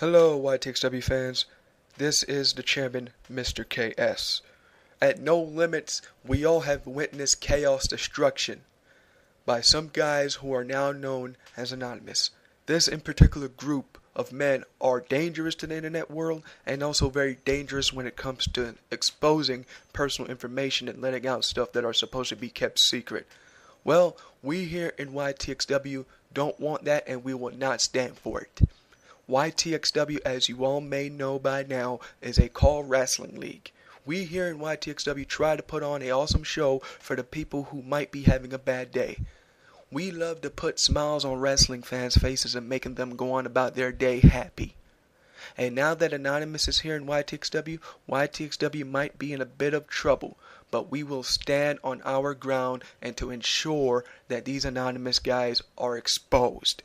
Hello, Ytxw fans. This is the chairman, Mr. KS. At No Limits, we all have witnessed chaos destruction by some guys who are now known as Anonymous. This in particular group of men are dangerous to the internet world and also very dangerous when it comes to exposing personal information and letting out stuff that are supposed to be kept secret. Well, we here in Ytxw don't want that, and we will not stand for it. Ytxw, as you all may know by now, is a call wrestling league. We here in Ytxw try to put on an awesome show for the people who might be having a bad day. We love to put smiles on wrestling fans' faces and making them go on about their day happy. And now that Anonymous is here in Ytxw, Ytxw might be in a bit of trouble, but we will stand on our ground and to ensure that these Anonymous guys are exposed.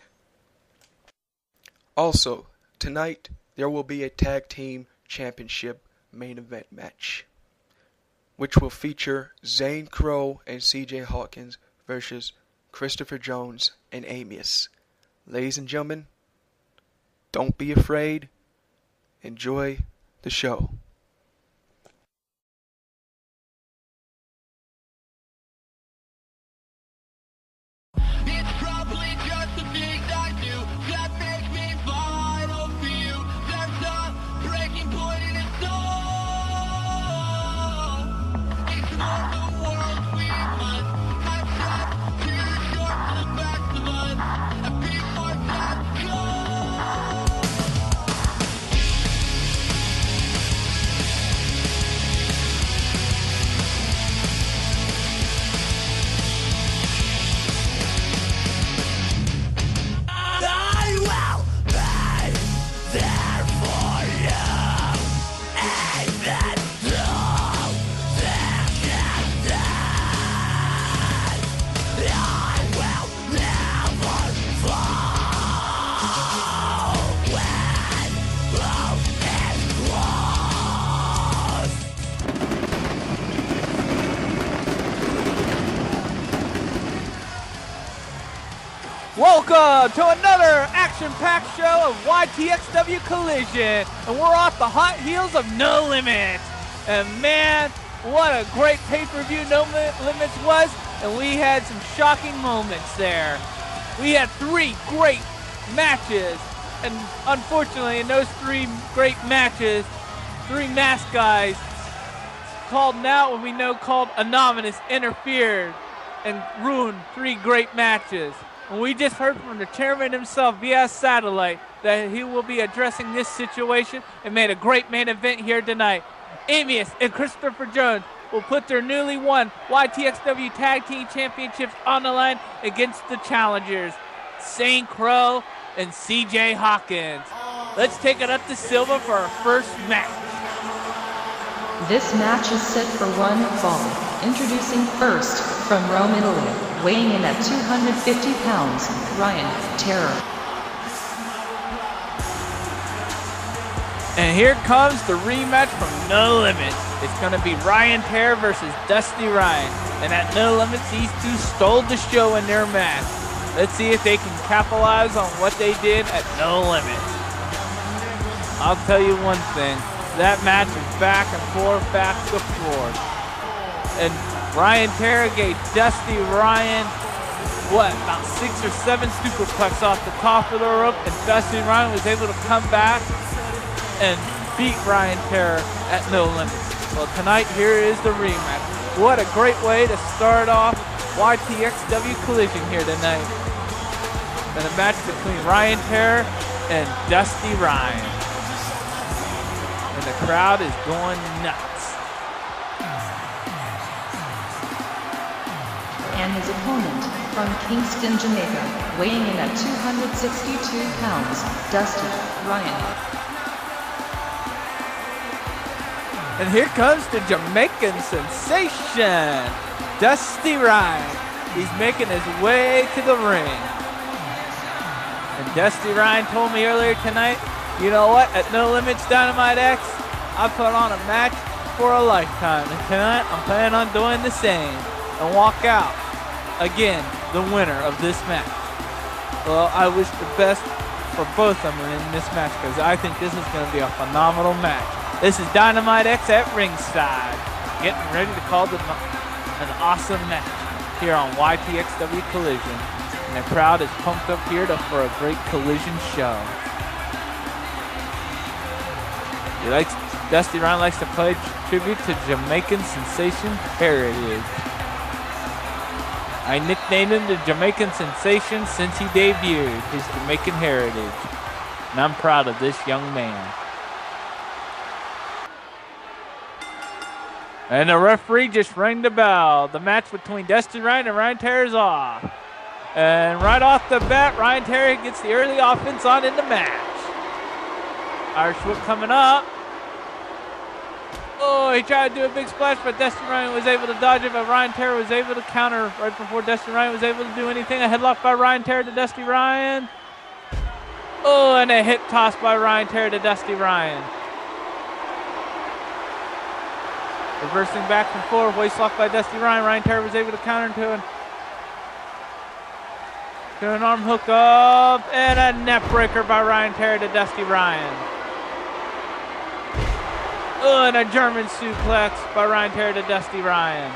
Also, tonight there will be a tag team championship main event match, which will feature Zane Crow and CJ Hawkins versus Christopher Jones and Ytxw. Ladies and gentlemen, don't be afraid. Enjoy the show. It's probably just the things I do that make me vital for you. There's a breaking point in it all. It's for the world we must have tried too short for the best of us, and people are not gone. I will be there for you, even though there can die. I will never fall when love is lost. Welcome to another action-packed show of Ytxw Collision, and we're off the hot heels of No Limits. And man, what a great pay-per-view No Limits was, and we had some shocking moments there. We had three great matches, and unfortunately in those three great matches, three masked guys called now what we know called Anonymous interfered and ruined three great matches. And we just heard from the chairman himself via satellite that he will be addressing this situation and made a great main event here tonight. Ytxw and Christopher Jones will put their newly won Ytxw Tag Team Championships on the line against the challengers, Zane Crow and CJ Hawkins. Let's take it up to Silva for our first match. This match is set for one fall. Introducing first, from Rome, Italy, weighing in at 250 pounds, Ryan Terror. And here comes the rematch from No Limits. It's going to be Ryan Terror versus Dusty Ryan. And at No Limits, these two stole the show in their match. Let's see if they can capitalize on what they did at No Limits. I'll tell you one thing. That match is back and forth. And Ryan Terror gave Dusty Ryan, about 6 or 7 superplex off the top of the rope, and Dusty Ryan was able to come back and beat Ryan Terror at No Limits. Well, tonight, here is the rematch. What a great way to start off Ytxw Collision here tonight. And a match between Ryan Terror and Dusty Ryan. And the crowd is going nuts. And his opponent, from Kingston, Jamaica, weighing in at 262 pounds, Dusty Ryan. And here comes the Jamaican sensation, Dusty Ryan. He's making his way to the ring. And Dusty Ryan told me earlier tonight, you know what, at No Limits Dynamite X, I put on a match for a lifetime. And tonight, I'm planning on doing the same and walk out, again, the winner of this match. Well, I wish the best for both of them in this match because I think this is going to be a phenomenal match. This is Dynamite X at ringside, getting ready to call an awesome match here on YTXW Collision. And the crowd is pumped up here for a great Collision show. Dusty Ryan likes to pay tribute to Jamaican sensation Heritage. I nicknamed him the Jamaican Sensation since he debuted his Jamaican heritage. And I'm proud of this young man. And the referee just rang the bell. The match between Dusty Ryan and Ryan Terry is off. And right off the bat, Ryan Terry gets the early offense on in the match. Irish whip coming up. Oh, he tried to do a big splash, but Dusty Ryan was able to dodge it, but Ryan Terry was able to counter right before Dusty Ryan was able to do anything. A headlock by Ryan Terry to Dusty Ryan. Oh, and a hip toss by Ryan Terry to Dusty Ryan. Reversing back and forth, waist lock by Dusty Ryan. Ryan Terry was able to counter into an arm hook up, and a neck breaker by Ryan Terry to Dusty Ryan. Oh, and a German suplex by Ryan Terry to Dusty Ryan.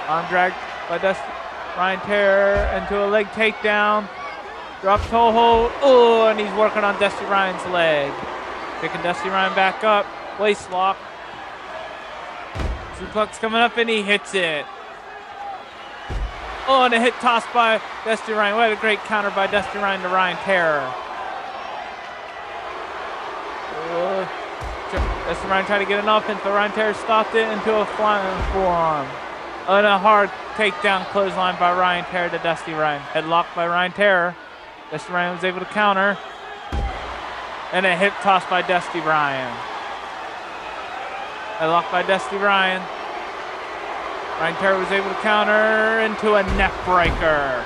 Arm drag by Ryan Terry into a leg takedown. Drop toe hold. Oh, and he's working on Dusty Ryan's leg. Picking Dusty Ryan back up. Waist lock. Suplex coming up, and he hits it. Oh, and a hit toss by Dusty Ryan. What a great counter by Dusty Ryan to Ryan Terry. Dusty Ryan tried to get an offense, but Ryan Terry stopped it into a flying forearm. And a hard takedown clothesline by Ryan Terry to Dusty Ryan. Headlock by Ryan Terry. Dusty Ryan was able to counter. And a hip toss by Dusty Ryan. Headlock by Dusty Ryan. Ryan Terry was able to counter into a neck breaker.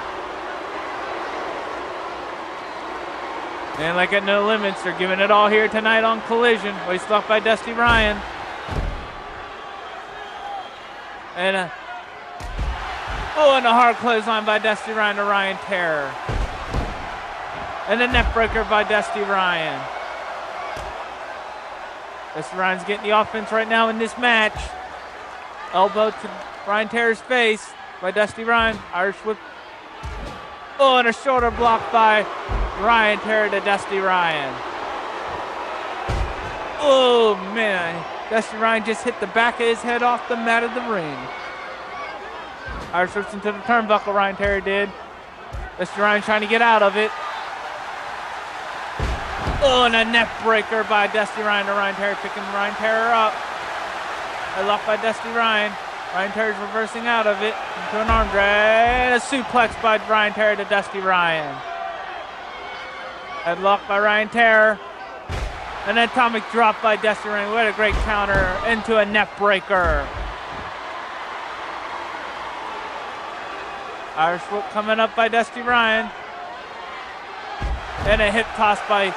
And like at No Limits, they're giving it all here tonight on Collision. Waist lock by Dusty Ryan. And a hard clothesline by Dusty Ryan to Ryan Terry. And a neck breaker by Dusty Ryan. Dusty Ryan's getting the offense right now in this match. Elbow to Ryan Terry's face by Dusty Ryan. Irish whip. Oh, and a shoulder block by Ryan Terry to Dusty Ryan. Oh, man. Dusty Ryan just hit the back of his head off the mat of the ring. Irish whips into the turnbuckle, Ryan Terry did. Dusty Ryan trying to get out of it. Oh, and a neck breaker by Dusty Ryan to Ryan Terry, picking Ryan Terry up. A lock by Dusty Ryan. Ryan Terry's reversing out of it into an arm drag. And a suplex by Ryan Terry to Dusty Ryan. Headlock by Ryan Terry. An atomic drop by Dusty Ryan. What a great counter into a neck breaker. Irish whip coming up by Dusty Ryan. And a hip toss by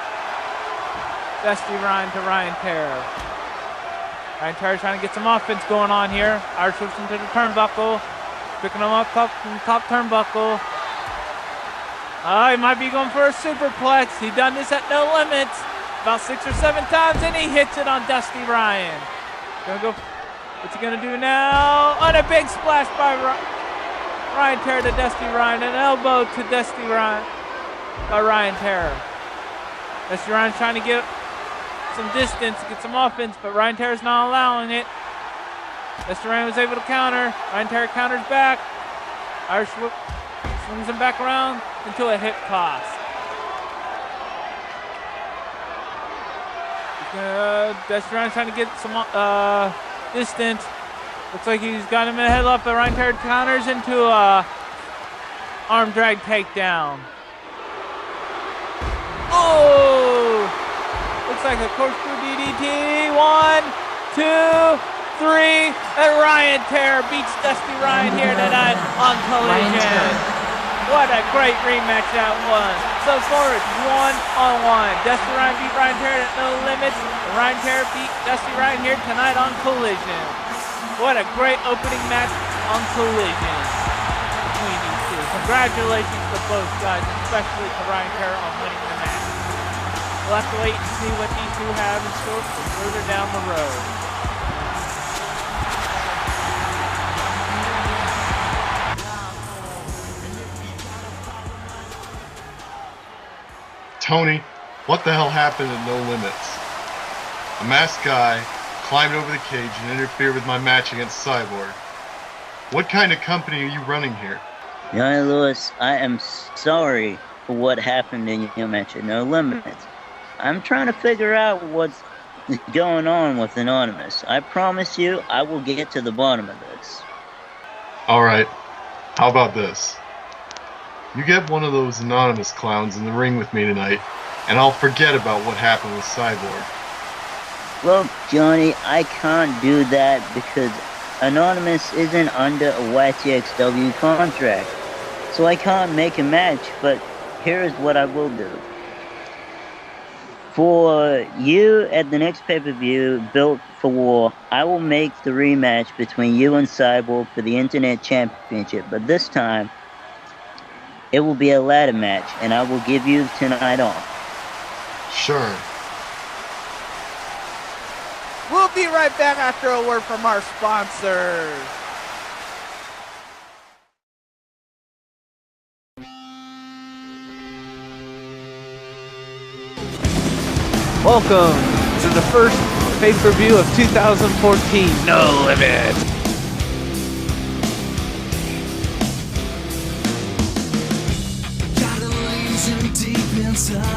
Dusty Ryan to Ryan Terry. Ryan Terry trying to get some offense going on here. Irish whips into the turnbuckle. Picking him up from the top turnbuckle. He might be going for a superplex. He done this at No Limits about 6 or 7 times, and he hits it on Dusty Ryan. What's he gonna do now? On a big splash by Ryan Terry to Dusty Ryan. An elbow to Dusty Ryan by Ryan Terry. Dusty Ryan's trying to get some distance, get some offense, but Ryan Terry's not allowing it. Dusty Ryan was able to counter. Ryan Terry counters back. Irish whip swings him back around into a hip toss. Dusty Ryan's trying to get some distance. Looks like he's got him in a headlock, but Ryan Terry counters into a arm drag takedown. Oh! Looks like a corkscrew DDT. 1, 2, 3, and Ryan Terry beats Dusty Ryan here tonight on Collision. What a great rematch that was. So far it's 1-on-1. Dusty Ryan beat Ryan Terry at No Limits. And Ryan Terry beat Dusty Ryan here tonight on Collision. What a great opening match on Collision between these two Congratulations to both guys, especially to Ryan Terra on winning the match. We'll have to wait and see what these two have in store for further down the road. Tony, what the hell happened at No Limits? A masked guy climbed over the cage and interfered with my match against Cyborg. What kind of company are you running here? Johnny Lewis, I am sorry for what happened in your match at No Limits. I'm trying to figure out what's going on with Anonymous. I promise you, I will get to the bottom of this. Alright, how about this? You get one of those Anonymous clowns in the ring with me tonight, and I'll forget about what happened with Cyborg. Look, Johnny, I can't do that because Anonymous isn't under a YTXW contract. So I can't make a match, but here's what I will do. For you at the next pay-per-view, Built for War, I will make the rematch between you and Cyborg for the Internet Championship, but this time, it will be a ladder match, and I will give you tonight off. Sure. We'll be right back after a word from our sponsors. Welcome to the first pay-per-view of 2014, No Limit. Got a laser deep inside,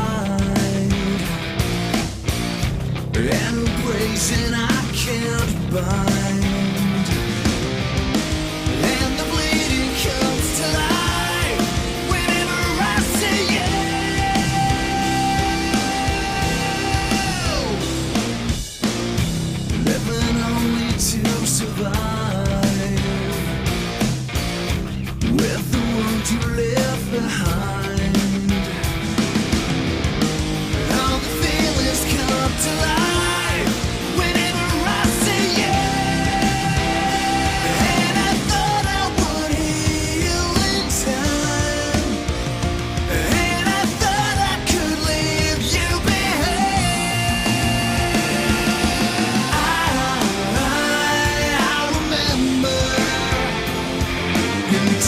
and a brazen I can't bind, and the bleeding comes to life whenever I see you. Living only to survive, with the wound you left behind. All the feelings come to life whenever I see you. And I thought I would heal in time, and I thought I could leave you behind. I remember, and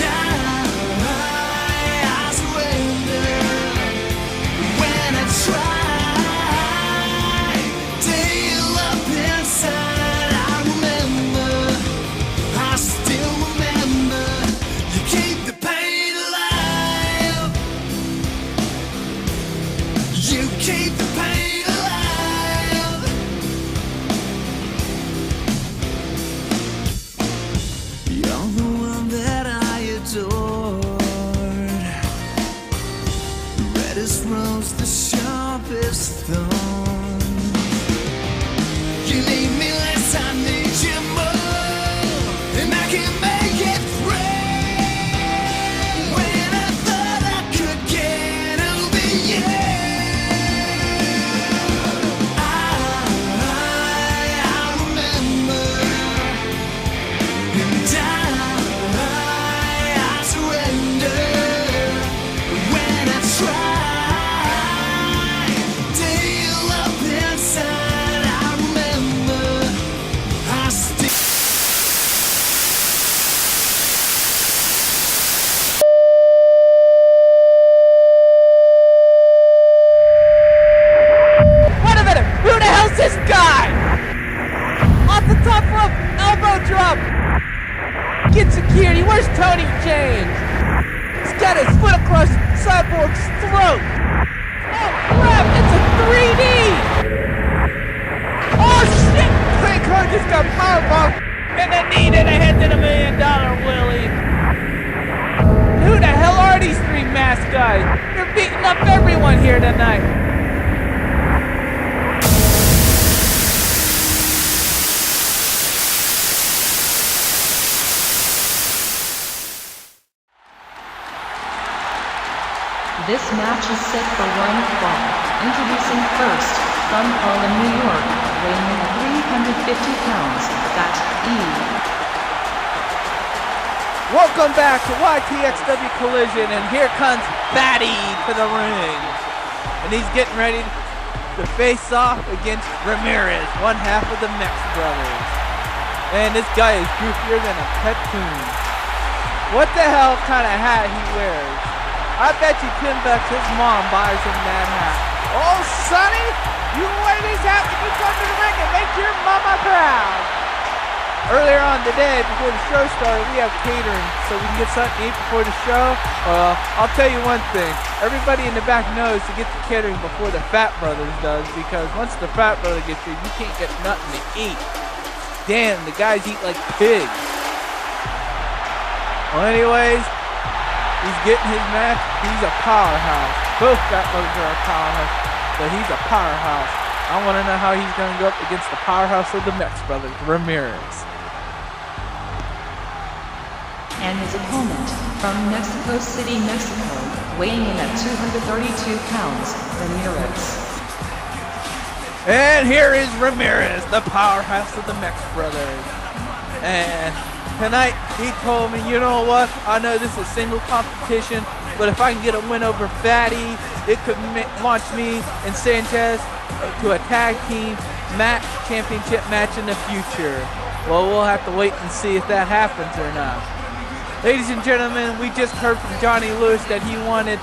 I surrender when I try to heal up inside. I remember, I still remember, you keep the pain alive. You keep the pain alive. You're the one that I adored. Reddest rose, the sharpest thorn. You need me less, I need you more, and I can make it through. When I thought I could get over you, I remember, and I surrender when I try to heal up inside. I remember, I still. Wait a minute! Who the hell's this guy? Off the top rope, elbow drop. Get security. Where's Tony James? He's got his foot across Cyborg's throat. Oh crap! It's a 3D. Oh shit! Crank Card just got powerbombed and a knee to the head to the $1 million Willie. Who the hell are these three masked guys? They're beating up everyone here tonight. This match is set for one fall. Introducing first, from Harlem, New York, weighing in at 350 pounds, that's E. Welcome back to YTXW Collision, and here comes Fatty to the ring. And he's getting ready to face off against Ramirez, one half of the Mex brothers. And this guy is goofier than a cartoon. What the hell kind of hat he wears? I bet you $10 his mom buys him that hat. Oh, Sonny, you wear this hat when you come to the ring and make your mama proud. Earlier on today, before the show started, we have catering so we can get something to eat before the show. Well, I'll tell you one thing. Everybody in the back knows to get the catering before the Fat Brothers does, because once the Fat Brother gets here, you can't get nothing to eat. Damn, the guys eat like pigs. Well, anyways, he's getting his match. He's a powerhouse. Both Fat Brothers are a powerhouse, but he's a powerhouse. I want to know how he's going to go up against the powerhouse of the Mex Brothers, Ramirez. And his opponent, from Mexico City, Mexico, weighing in at 232 pounds, Ramirez. And here is Ramirez, the powerhouse of the Mex Brothers. And tonight, he told me, you know what, I know this is single competition, but if I can get a win over Fatty, it could launch me and Sanchez to a tag team championship match in the future. Well, we'll have to wait and see if that happens or not. Ladies and gentlemen, we just heard from Johnny Lewis that he wanted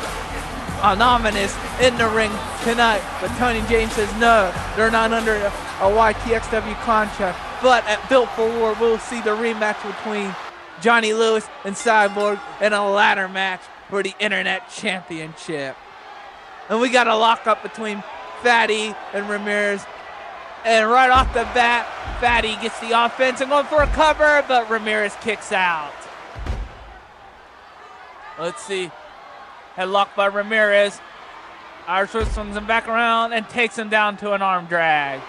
Anonymous in the ring tonight, but Tony James says no, they're not under a YTXW contract. But at Built for War, we'll see the rematch between Johnny Lewis and Cyborg in a ladder match for the Internet Championship. And we got a lockup between Fatty and Ramirez. And right off the bat, Fatty gets the offense and going for a cover, but Ramirez kicks out. Let's see. Headlock by Ramirez. Irish swings him back around and takes him down to an arm drag.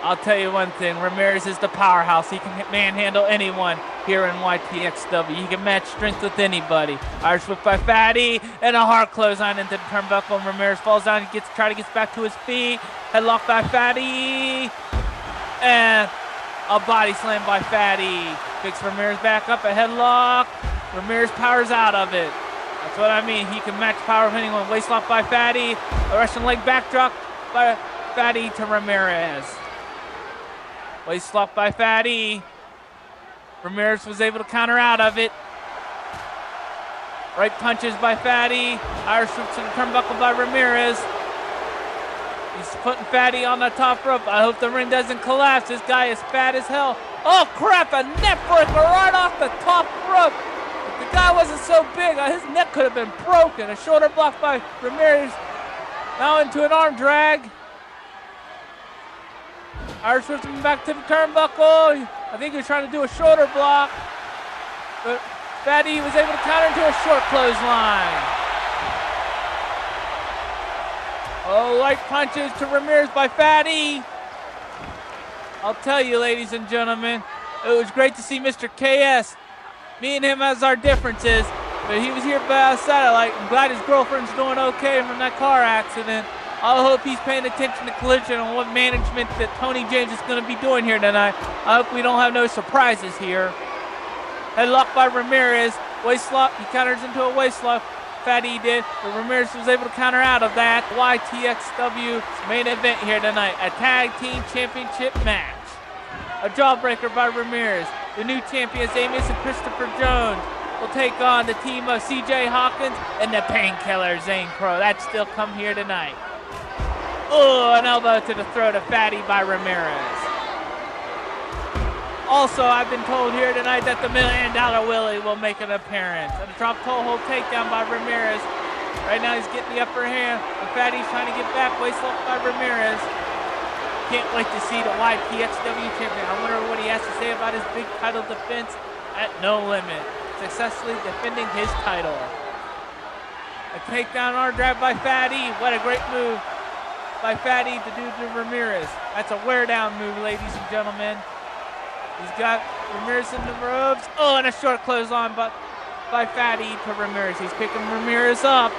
I'll tell you one thing. Ramirez is the powerhouse. He can manhandle anyone here in YTXW. He can match strength with anybody. Irish whip by Fatty and a hard clothesline into the turnbuckle. Ramirez falls down and gets back to his feet. Headlock by Fatty. And a body slam by Fatty. Picks Ramirez back up. A headlock. Ramirez powers out of it. That's what I mean. He can match power of anyone. Waist lock by Fatty. A Russian leg backdrop by Fatty to Ramirez. Waist lock by Fatty. Ramirez was able to counter out of it. Right punches by Fatty. Irish whip to the turnbuckle by Ramirez. He's putting Fatty on the top rope. I hope the ring doesn't collapse. This guy is fat as hell. Oh crap, a neck breaker right off the top rope. If the guy wasn't so big, his neck could have been broken. A shoulder block by Ramirez. Now into an arm drag. Irish whips him back to the turnbuckle. I think he was trying to do a shoulder block. But Fatty was able to counter into a short clothesline. Oh, light punches to Ramirez by Fatty. I'll tell you, ladies and gentlemen, it was great to see Mr. KS. Me and him has our differences, but he was here by our satellite. I'm glad his girlfriend's doing okay from that car accident. I hope he's paying attention to Collision and what management that Tony James is going to be doing here tonight. I hope we don't have no surprises here. Headlock by Ramirez. Waist lock. He counters into a waist lock. Fatty did, but Ramirez was able to counter out of that. YTXW main event here tonight. A tag team championship match. A jawbreaker by Ramirez. The new champions, Amos and Christopher Jones, will take on the team of CJ Hawkins and the Painkiller Zane Crow. That's still come here tonight. Oh, an elbow to the throat of Fatty by Ramirez. Also, I've been told here tonight that the $1 Million Willie will make an appearance. And a drop toe hold takedown by Ramirez. Right now he's getting the upper hand. And Fatty's trying to get back. Waist lock by Ramirez. Can't wait to see the YTXW champion. I wonder what he has to say about his big title defense at No Limit. Successfully defending his title. A takedown arm drag by Fatty. What a great move by Fatty to do to Ramirez. That's a wear down move, ladies and gentlemen. He's got Ramirez in the ropes. Oh, and a short clothesline by Fatty to Ramirez. He's picking Ramirez up.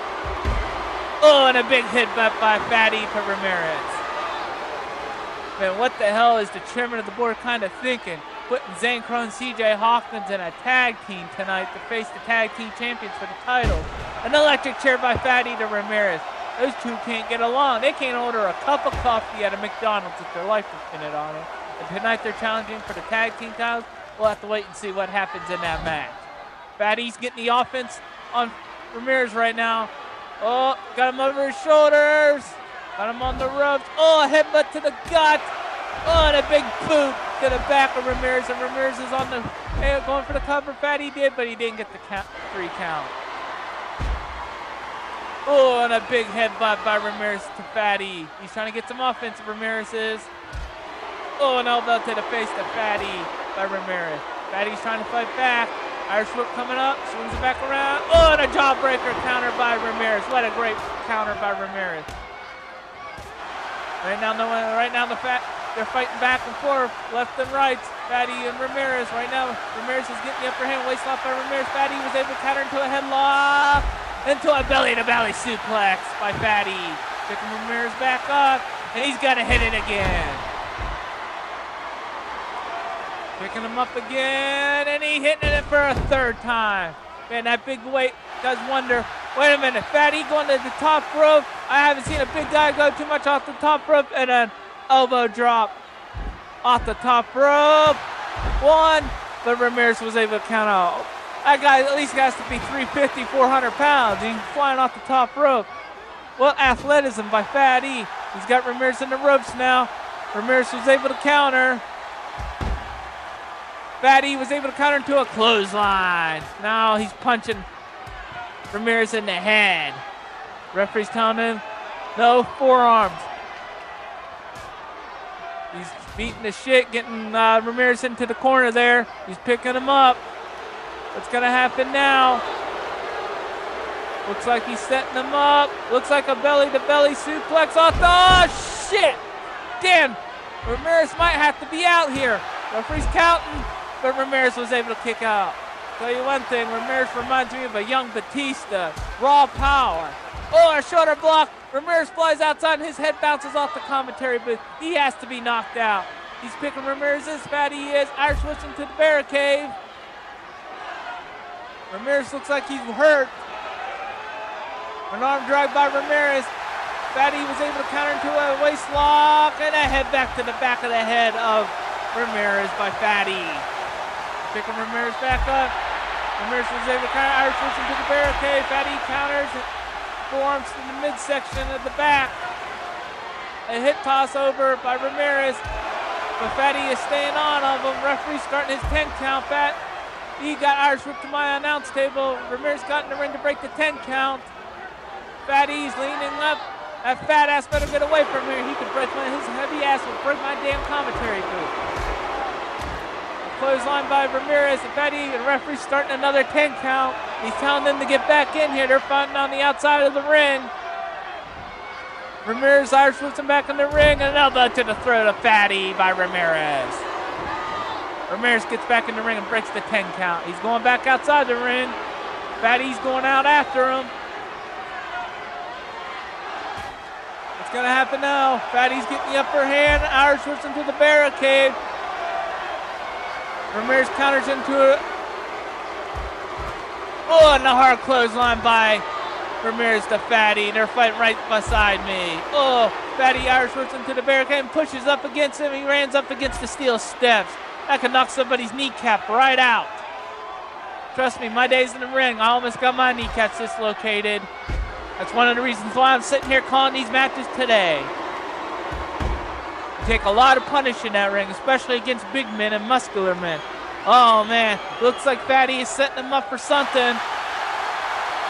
Oh, and a big headbutt by Fatty to Ramirez. Man, what the hell is the chairman of the board kind of thinking? putting Zane Crow and CJ Hawkins in a tag team tonight to face the tag team champions for the title. An electric chair by Fatty to Ramirez. Those two can't get along. They can't order a cup of coffee at a McDonald's if their life depended on it. And tonight they're challenging for the tag team titles. We'll have to wait and see what happens in that match. Fatty's getting the offense on Ramirez right now. Oh, got him over his shoulders. Got him on the ropes. Oh, a headbutt to the gut. Oh, and a big boot to the back of Ramirez. And Ramirez is on the going for the cover. Fatty did, but he didn't get the 3 count. Oh, and a big headbutt by Ramirez to Fatty. He's trying to get some offense. Ramirez is. Oh, an elbow to the face to Fatty by Ramirez. Fatty's trying to fight back. Irish whip coming up, swings it back around. Oh, and a jawbreaker counter by Ramirez. What a great counter by Ramirez. Right now they're fighting back and forth, left and right. Fatty and Ramirez. Right now, Ramirez is getting the upper hand. Waist lock by Ramirez. Fatty was able to counter into a headlock, into a belly-to-belly suplex by Fatty. Picking Ramirez back up, and he's got to hit it again. Picking him up again, and he hitting it for a 3rd time. Man, that big weight does wonder. Wait a minute, Fatty going to the top rope. I haven't seen a big guy go too much off the top rope, and an elbow drop off the top rope. 1, but Ramirez was able to count out. That guy at least has to be 350, 400 pounds. He's flying off the top rope. Well, athleticism by Fatty. He's got Ramirez in the ropes now. Ramirez was able to counter. Fatty was able to counter into a clothesline. Now he's punching Ramirez in the head. Referee's telling him, no forearms. He's beating the shit, getting Ramirez into the corner there. He's picking him up. What's going to happen now? Looks like he's setting him up. Looks like a belly-to-belly suplex off the... Oh, shit! Damn! Ramirez might have to be out here. Referee's counting. But Ramirez was able to kick out. Tell you one thing, Ramirez reminds me of a young Batista. Raw power. Oh, a shoulder block. Ramirez flies outside and his head bounces off the commentary booth. He has to be knocked out. He's picking Ramirez as fat he is. Irish whips him to the barricade. Ramirez looks like he's hurt. An arm drag by Ramirez. Fatty was able to counter into a waist lock and a head back to the back of the head of Ramirez by Fatty. Picking Ramirez back up. Ramirez was able to counter. Irish whips him to the barricade. Fatty counters. Forearms to the midsection of the back. A hit toss over by Ramirez. But Fatty is staying on of him. Referee starting his 10 count. He got Irish whipped to my announce table. Ramirez got in the ring to break the 10 count. Fatty's leaning up. That fat ass better get away from here. He could break his heavy ass will break my damn commentary booth. Clothesline by Ramirez and Fatty, and referee's starting another 10 count. He's telling them to get back in here. They're fighting on the outside of the ring. Ramirez Irish whips him back in the ring, and an elbow to the throat of Fatty by Ramirez. Ramirez gets back in the ring and breaks the 10 count. He's going back outside the ring. Fatty's going out after him. What's going to happen now? Fatty's getting the upper hand. Irish whips him to the barricade. Ramirez counters into it. Oh, and the hard clothesline by Ramirez to Fatty. They're fighting right beside me. Oh, Fatty Irish whips him to the barricade and pushes up against him. He runs up against the steel steps. That could knock somebody's kneecap right out. Trust me, my days in the ring, I almost got my kneecaps dislocated. That's one of the reasons why I'm sitting here calling these matches today. Take a lot of punish in that ring, especially against big men and muscular men. Oh man, looks like Fatty is setting him up for something.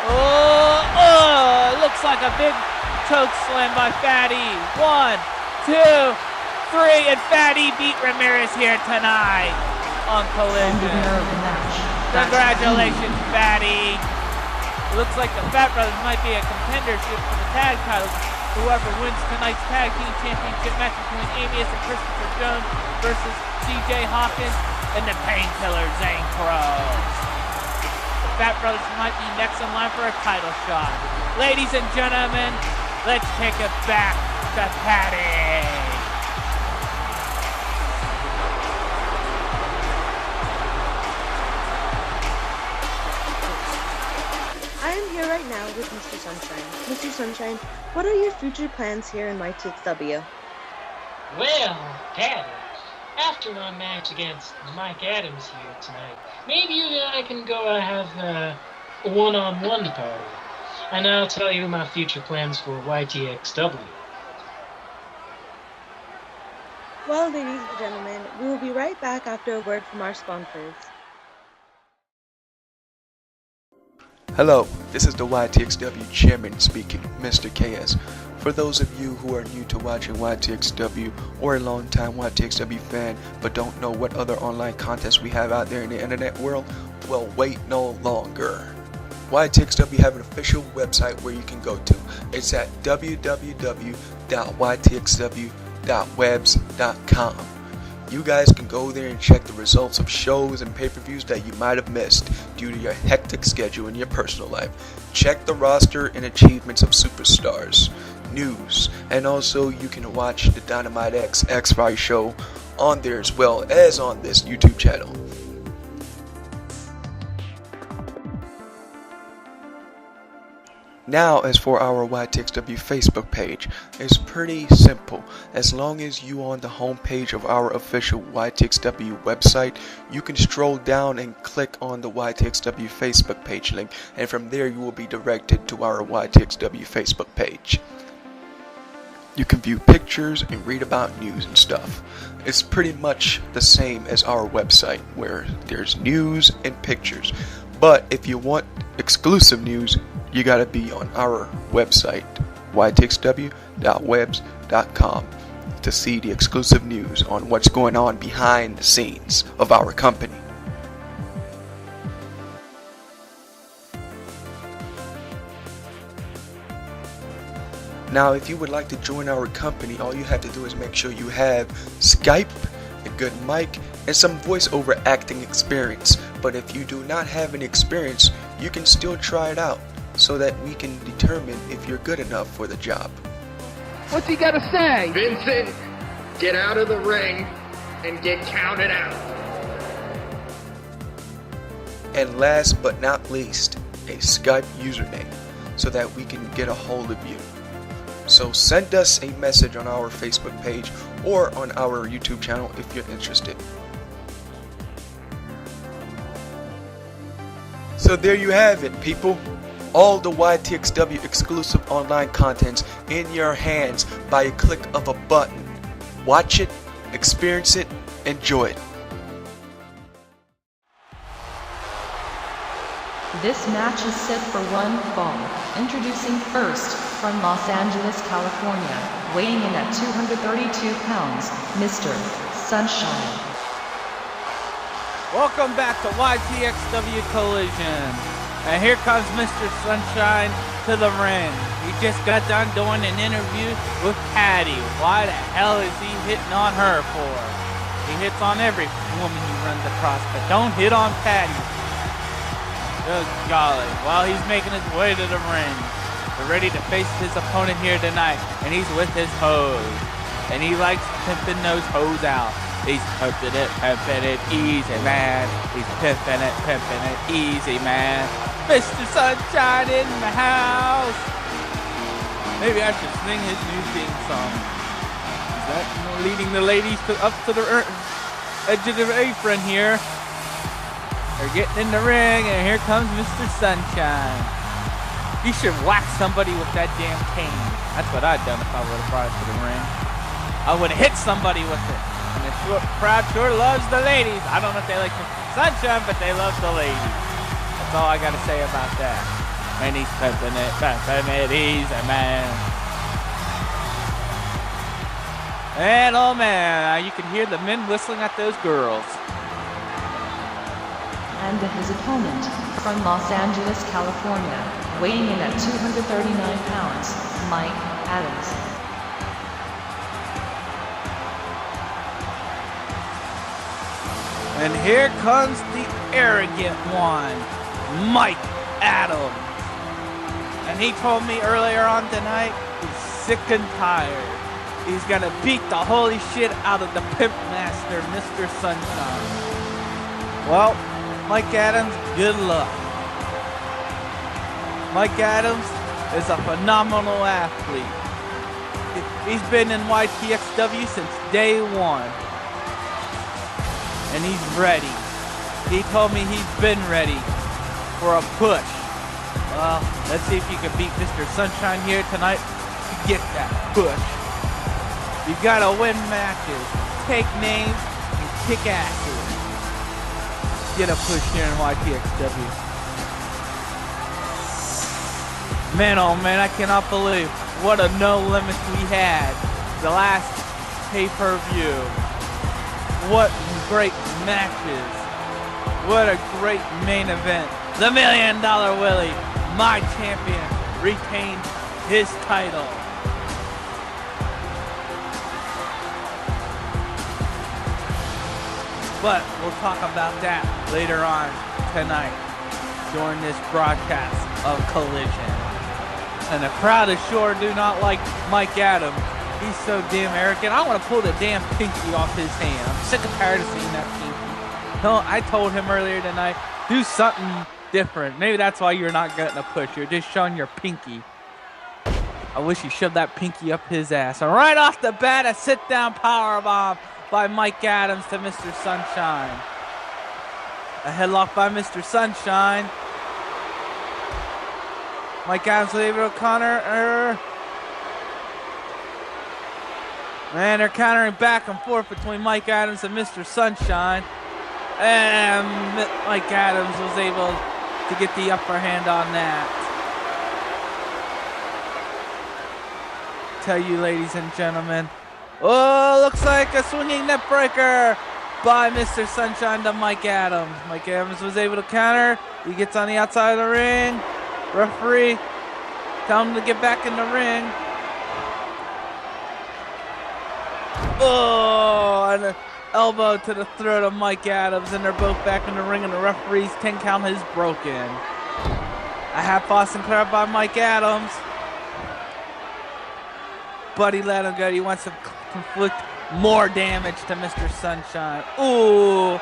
Oh, looks like a big choke slam by Fatty. 1, 2, 3, and Fatty beat Ramirez here tonight on Collision. Congratulations, Fatty. It looks like the Fat Brothers might be a contendership for the tag titles. Whoever wins tonight's tag team championship match between Amius and Christopher Jones versus CJ Hawkins and the Painkiller Zane Crow. The Fat Brothers might be next in line for a title shot. Ladies and gentlemen, let's take it back to Patty. with Mr. Sunshine. Mr. Sunshine, what are your future plans here in YTXW? Well, Daddy, after my match against Mike Adams here tonight, maybe you and I can go have a one-on-one party. And I'll tell you my future plans for YTXW. Well, ladies and gentlemen, we will be right back after a word from our sponsors. Hello, this is the YTXW chairman speaking, Mr. KS. For those of you who are new to watching YTXW or a long-time YTXW fan but don't know what other online contests we have out there in the internet world, well, wait no longer. YTXW have an official website where you can go to. It's at www.ytxw.webs.com. You guys can go there and check the results of shows and pay-per-views that you might have missed due to your hectic schedule in your personal life. Check the roster and achievements of superstars, news, and also you can watch the Dynamite X-Fight show on there as well as on this YouTube channel. Now, as for our YTXW Facebook page, it's pretty simple. As long as you on the home page of our official YTXW website, you can stroll down and click on the YTXW Facebook page link, and from there you will be directed to our YTXW Facebook page. You can view pictures and read about news and stuff. It's pretty much the same as our website, where there's news and pictures. But if you want exclusive news, you gotta be on our website, ytxw.webs.com, to see the exclusive news on what's going on behind the scenes of our company. Now, if you would like to join our company, all you have to do is make sure you have Skype, a good mic, and some voiceover acting experience. But if you do not have any experience, you can still try it out, so that we can determine if you're good enough for the job. What's he got to say? Vincent, get out of the ring and get counted out. And last but not least, a Skype username, so that we can get a hold of you. So send us a message on our Facebook page or on our YouTube channel if you're interested. So there you have it, people. All the YTXW exclusive online contents in your hands by a click of a button. Watch it, experience it, enjoy it. This match is set for one fall. Introducing first, from Los Angeles, California, weighing in at 232 pounds, Mr. Sunshine. Welcome back to YTXW Collision. And here comes Mr. Sunshine to the ring. He just got done doing an interview with Patty. Why the hell is he hitting on her for? He hits on every woman he runs across, but don't hit on Patty. Good golly. While he's making his way to the ring, they're ready to face his opponent here tonight, and he's with his hose. And he likes pimping those hoes out. He's pimping it easy, man. He's pimping it easy, man. Mr. Sunshine in the house. Maybe I should sing his new theme song. Is that leading the ladies up to the edge of the apron here? They're getting in the ring, and here comes Mr. Sunshine. You should whack somebody with that damn cane. That's what I'd done if I would have brought it to the ring. I would have hit somebody with it. And the crowd sure loves the ladies. I don't know if they like Mr. Sunshine, but they love the ladies. That's all I got to say about that. And he's pimping it easy, man. And oh man, you can hear the men whistling at those girls. And his opponent, from Los Angeles, California, weighing in at 239 pounds, Mike Adams. And here comes the arrogant one, Mike Adams. And he told me earlier on tonight, he's sick and tired. He's gonna beat the holy shit out of the pimp master, Mr. Sunshine. Well, Mike Adams, good luck. Mike Adams is a phenomenal athlete. He's been in YTXW since day one. And he's ready. He told me he's been ready for a push. Well, let's see if you can beat Mr. Sunshine here tonight to get that push. You've got to win matches, take names, and kick asses. Get a push here in YTXW. Man, oh man, I cannot believe what a no limits we had the last pay-per-view. What great matches. What a great main event. The $1 Million Willie, my champion, retained his title. But we'll talk about that later on tonight during this broadcast of Collision. And the crowd is sure do not like Mike Adams. He's so damn arrogant. I want to pull the damn pinky off his hand. I'm sick and tired of seeing that pinky. No, I told him earlier tonight, do something different. Maybe that's why you're not getting a push. You're just showing your pinky. I wish he shoved that pinky up his ass. And right off the bat, a sit-down powerbomb by Mike Adams to Mr. Sunshine. A headlock by Mr. Sunshine. Mike Adams with able to counter. Man, they're countering back and forth between Mike Adams and Mr. Sunshine. And Mike Adams was able to get the upper hand on that. Tell you, ladies and gentlemen. Oh, looks like a swinging net breaker by Mr. Sunshine to Mike Adams. Mike Adams was able to counter. He gets on the outside of the ring. Referee, tell him to get back in the ring. Oh, and an elbow to the throat of Mike Adams, and they're both back in the ring, and the referee's 10 count is broken. A half Boston Clear by Mike Adams. But he let him go. He wants to inflict more damage to Mr. Sunshine. Ooh.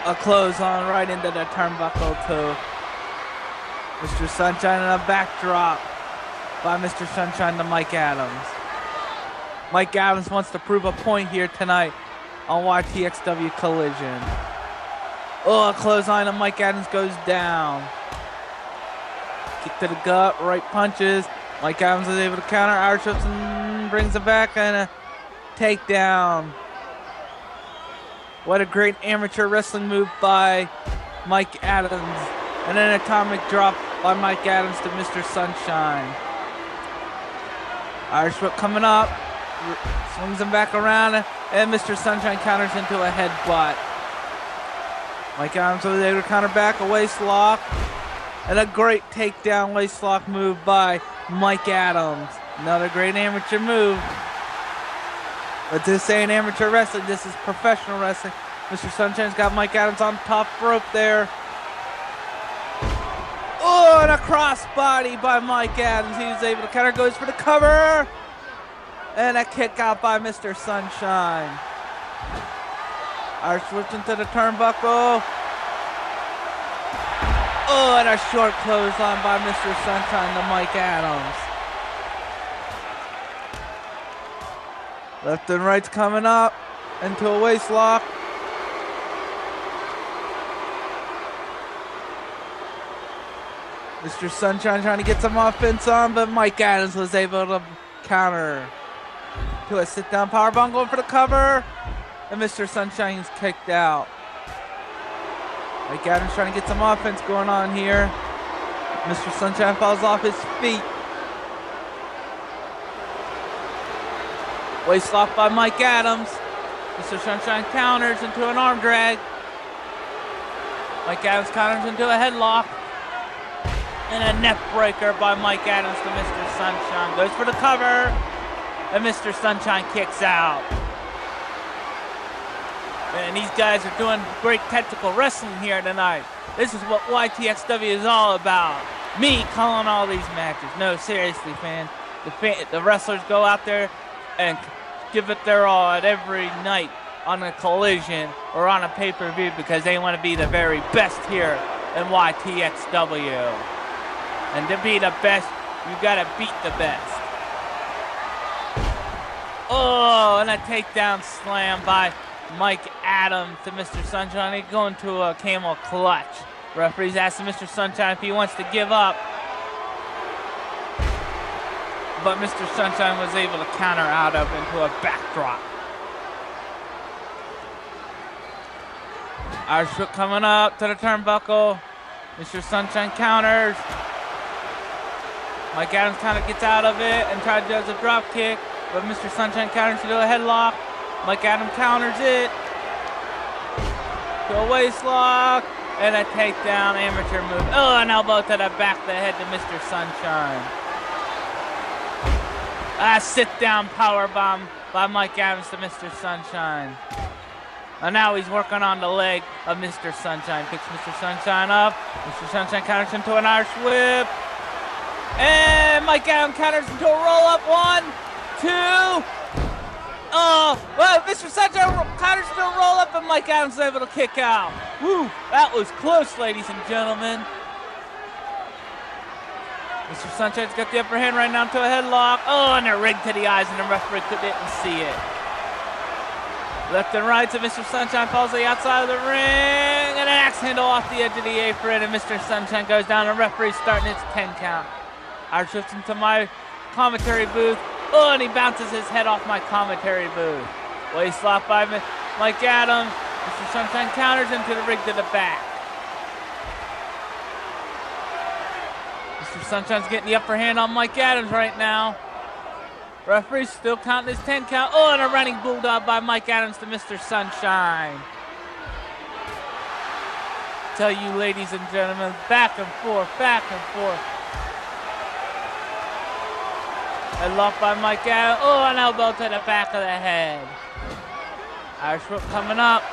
A clothesline right into the turnbuckle, too. Mr. Sunshine and a backdrop by Mr. Sunshine to Mike Adams. Mike Adams wants to prove a point here tonight on YTXW Collision. Oh, a clothesline of Mike Adams goes down. Kick to the gut, right punches. Mike Adams is able to counter. Irish whips and brings it back and a takedown. What a great amateur wrestling move by Mike Adams. And an atomic drop by Mike Adams to Mr. Sunshine. Irish whip coming up. Swings him back around. And Mr. Sunshine counters into a headbutt. Mike Adams was able to counter back. A waist lock. And a great takedown waist lock move by Mike Adams. Another great amateur move. But this ain't amateur wrestling. This is professional wrestling. Mr. Sunshine's got Mike Adams on top rope there. Oh, and a crossbody by Mike Adams. He was able to counter, goes for the cover. And a kick out by Mr. Sunshine. Irish whips into the turnbuckle. Oh, and a short clothesline by Mr. Sunshine to Mike Adams. Left and right's coming up into a waist lock. Mr. Sunshine trying to get some offense on, but Mike Adams was able to counter to a sit-down powerbomb, going for the cover, and Mr. Sunshine is kicked out. Mike Adams trying to get some offense going on here. Mr. Sunshine falls off his feet. Waist lock by Mike Adams. Mr. Sunshine counters into an arm drag. Mike Adams counters into a headlock. And a neck breaker by Mike Adams to Mr. Sunshine. Goes for the cover. And Mr. Sunshine kicks out. And these guys are doing great tactical wrestling here tonight. This is what YTXW is all about. Me calling all these matches. No, seriously, fans. The wrestlers go out there and give it their all at every night on a Collision or on a pay-per-view because they want to be the very best here in YTXW. And to be the best, you gotta beat the best. Oh, and a takedown slam by Mike Adams to Mr. Sunshine. He's going to a camel clutch. Referee's asking Mr. Sunshine if he wants to give up. But Mr. Sunshine was able to counter out of into a backdrop. Irish whip coming up to the turnbuckle. Mr. Sunshine counters. Mike Adams kind of gets out of it and tries to do a drop kick. But Mr. Sunshine counters to a headlock. Mike Adams counters it. To a waist lock. And a takedown, amateur move. Oh, an elbow to the back of the head to Mr. Sunshine. A sit-down powerbomb by Mike Adams to Mr. Sunshine. And now he's working on the leg of Mr. Sunshine. Picks Mr. Sunshine up. Mr. Sunshine counters into an Irish whip. And Mike Adams counters into a roll-up. 1, 2. Oh, well, Mr. Sunshine counters into a roll-up, and Mike Adams is able to kick out. Woo, that was close, ladies and gentlemen. Mr. Sunshine's got the upper hand right now to a headlock. Oh, and a rig to the eyes, and the referee didn't see it. Left and right, so Mr. Sunshine falls to the outside of the ring, and an axe handle off the edge of the apron, and Mr. Sunshine goes down, and the referee's starting its 10 count. I shift into my commentary booth. Oh, and he bounces his head off my commentary booth. Waist lock by Mike Adams. Mr. Sunshine counters into the rig to the back. Mr. Sunshine's getting the upper hand on Mike Adams right now. Referee's still counting his 10 count. Oh, and a running bulldog by Mike Adams to Mr. Sunshine. Tell you, ladies and gentlemen, back and forth, back and forth. A lock by Mike Adams. Oh, an elbow to the back of the head. Irish whip coming up.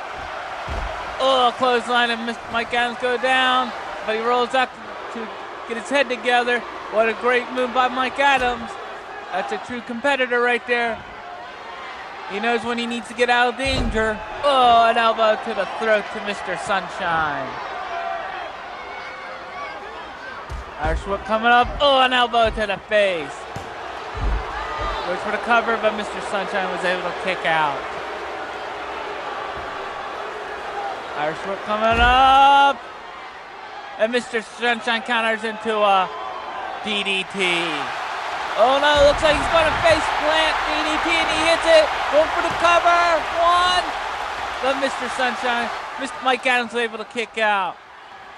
Oh, a clothesline, and Mike Adams go down, but he rolls up to get his head together. What a great move by Mike Adams. That's a true competitor right there. He knows when he needs to get out of danger. Oh, an elbow to the throat to Mr. Sunshine. Irish whip coming up. Oh, an elbow to the face. Goes for the cover, but Mr. Sunshine was able to kick out. Irish whip coming up. And Mr. Sunshine counters into a DDT. Oh no, looks like he's going to face plant DDT, and he hits it. Going for the cover. 1. But Mr. Sunshine, Mike Adams was able to kick out.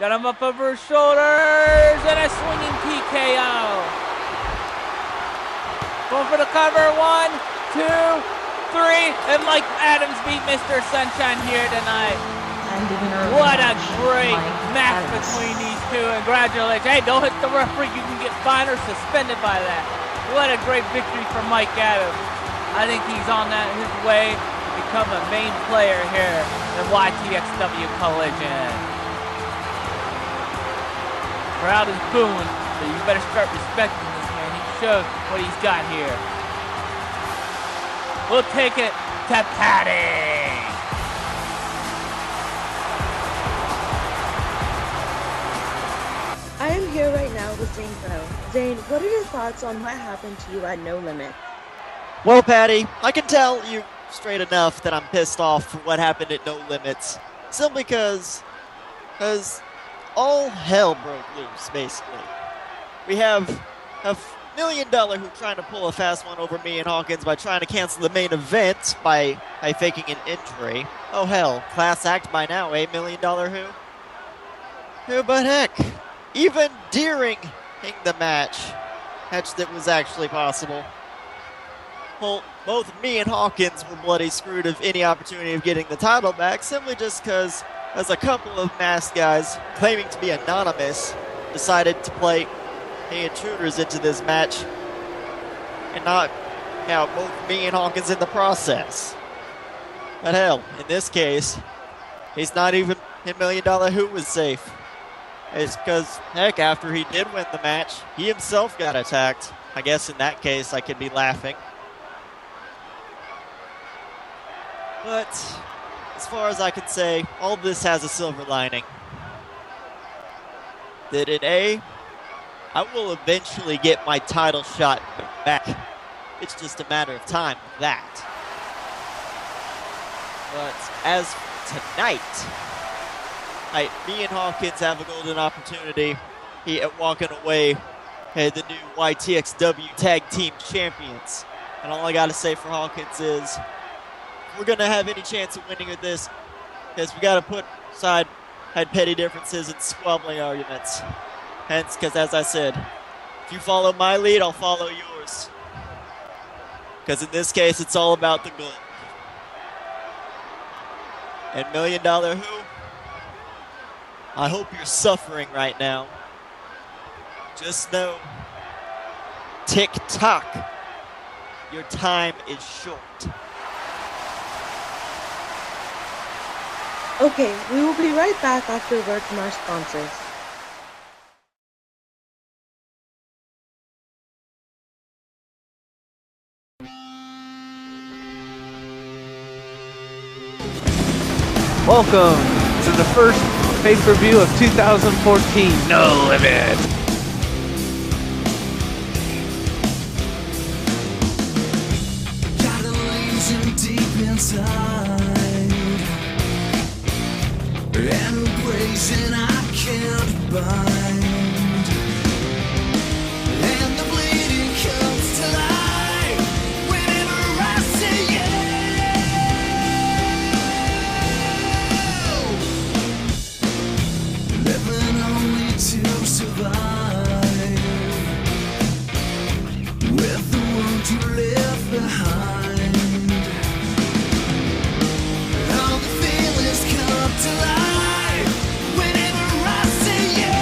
Got him up over his shoulders, and a swinging TKO. Going for the cover. 1, 2, 3. And Mike Adams beat Mr. Sunshine here tonight. What a great match between these two. Congratulations. Hey, don't hit the referee. You can get fined or suspended by that. What a great victory for Mike Adams. I think he's on his way to become a main player here in YTXW Collision. Crowd is booing, so you better start respecting this man. He showed what he's got here. We'll take it to Patty. I am here right now with Zane Pro. Zane, what are your thoughts on what happened to you at No Limit? Well, Patty, I can tell you straight enough that I'm pissed off for what happened at No Limits. Simply because all hell broke loose, basically. We have a $1 million who trying to pull a fast one over me and Hawkins by trying to cancel the main event by faking an injury. Oh hell, class act by now, $1 million who? Who but heck, even during the match that was actually possible. Well, both me and Hawkins were bloody screwed of any opportunity of getting the title back, simply just because as a couple of masked guys claiming to be anonymous decided to play intruders into this match and knock out both me and Hawkins in the process. But hell, in this case, he's not even $1 million who was safe. It's because, heck, after he did win the match, he himself got attacked. I guess in that case, I could be laughing. But as far as I can say, all this has a silver lining. That in A, I will eventually get my title shot back. It's just a matter of time with that. But as for tonight, me and Hawkins have a golden opportunity at walking away as the new YTXW Tag Team Champions. And all I got to say for Hawkins is, we're going to have any chance of winning with this, because we got to put aside petty differences and squabbling arguments. Hence, because as I said, if you follow my lead, I'll follow yours. Because in this case, it's all about the gold. And $1 Million Who? I hope you're suffering right now. Just know, tick-tock, your time is short. Okay, we will be right back after a word from our sponsors. Welcome to the first pay-per-view of 2014, No Limit. Got a lesion deep inside, and abrasion I can't bind, and the bleeding comes to life whenever I see you. Living only to survive, with the wound you left behind. All the feelings come to life whenever I see you.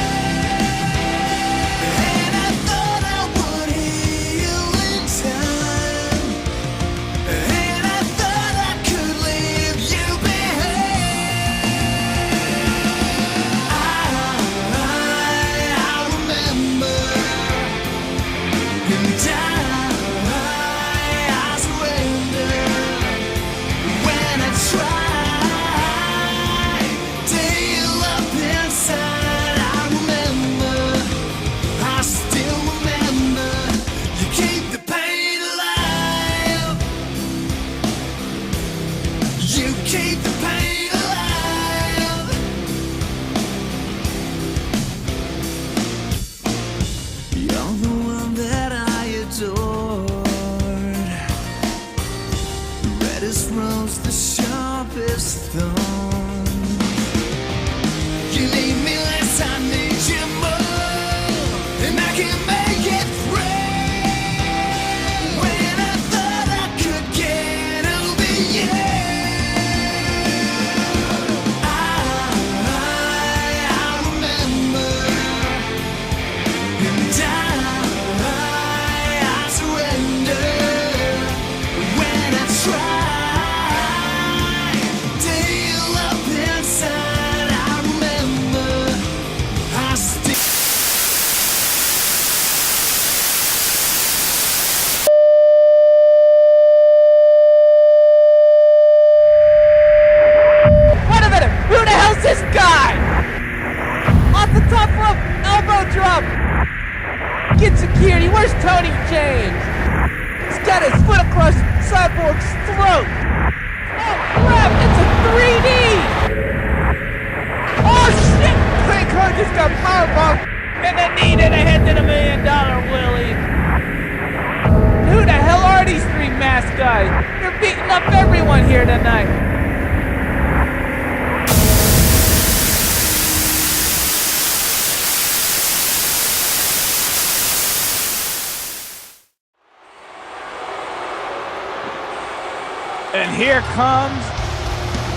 And I thought I would heal in time, and I thought I could leave you behind. I remember, and I surrender when I try to heal up inside. I remember, I still remember, you keep the pain alive. You keep the pain alive. You're the one that I adored. Reddest rose, the sharpest thorn. You need me less, I need you more, and I can make it through. When I thought I could get over you, I remember, and I surrender when I try to heal up inside. I remember, I still. Wait a minute! Who the hell's this guy? Off the top rope, elbow drop. Get security. Where's Tony James? He's got his foot across Cyborg's throat. Oh crap! It's a 3D. Oh shit! Craig Card just got powerbombed and a knee to the head to the $1 Million Willie. Who the hell are these three masked guys? They're beating up everyone here tonight. And here comes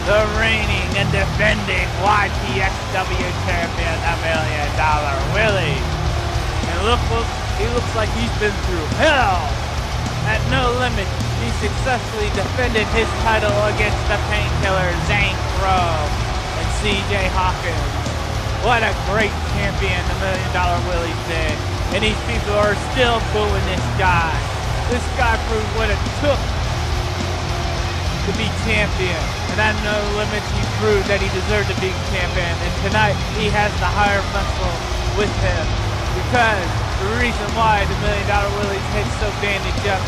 the reigning and defending YTXW champion, $1 Million Willie. And he looks like he's been through hell. At No Limit, he successfully defended his title against the Painkiller, Zane Crow, and CJ Hawkins. What a great champion $1 Million Willie's been. And these people are still booing this guy. This guy proved what it took to be champion, and at No Limits he proved that he deserved to be champion, and tonight he has the higher muscle with him, because the reason why the $1 Million Willie's head's so bandaged up.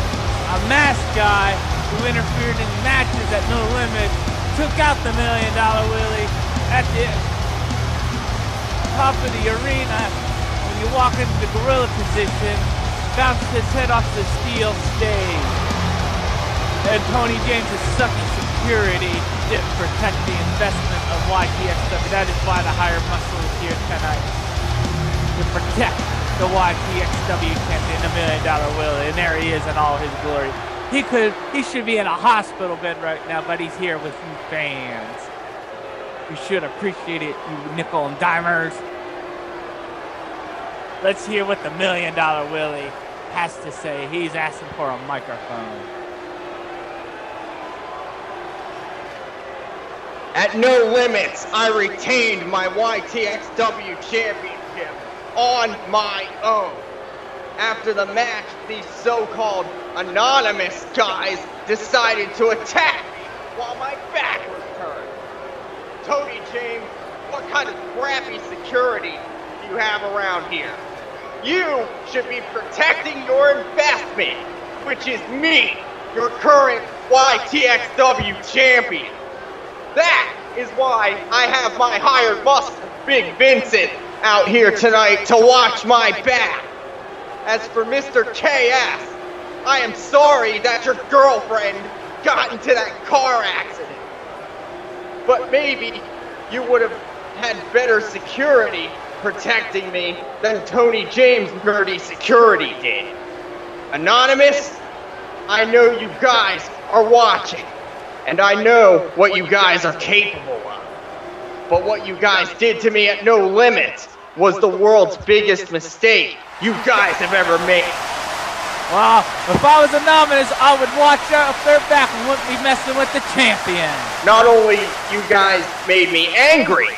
A masked guy who interfered in matches at No Limits took out the $1 Million Willie at the top of the arena. When you walk into the gorilla position, bounced his head off the steel stage. And Tony James' sucky security didn't protect the investment of YTXW. That is why the higher muscle is here tonight. To protect the YTXW champion, the $1 Million Willie. And there he is in all his glory. He should be in a hospital bed right now, but he's here with you fans. You should appreciate it, you nickel and dimers. Let's hear what the $1 Million Willie has to say. He's asking for a microphone. At No Limits, I retained my YTXW championship on my own. After the match, these so-called anonymous guys decided to attack me while my back was turned. Tony James, what kind of crappy security do you have around here? You should be protecting your investment, which is me, your current YTXW champion. That is why I have my hired muscle, Big Vincent, out here tonight to watch my back. As for Mr. KS, I am sorry that your girlfriend got into that car accident. But maybe you would have had better security protecting me than Tony James' nerdy security did. Anonymous, I know you guys are watching, and I know what you guys are capable of. But what you guys did to me at No Limits was the world's biggest mistake you guys have ever made. Well, if I was anonymous, I would watch out their back and wouldn't be messing with the champion. Not only you guys made me angry,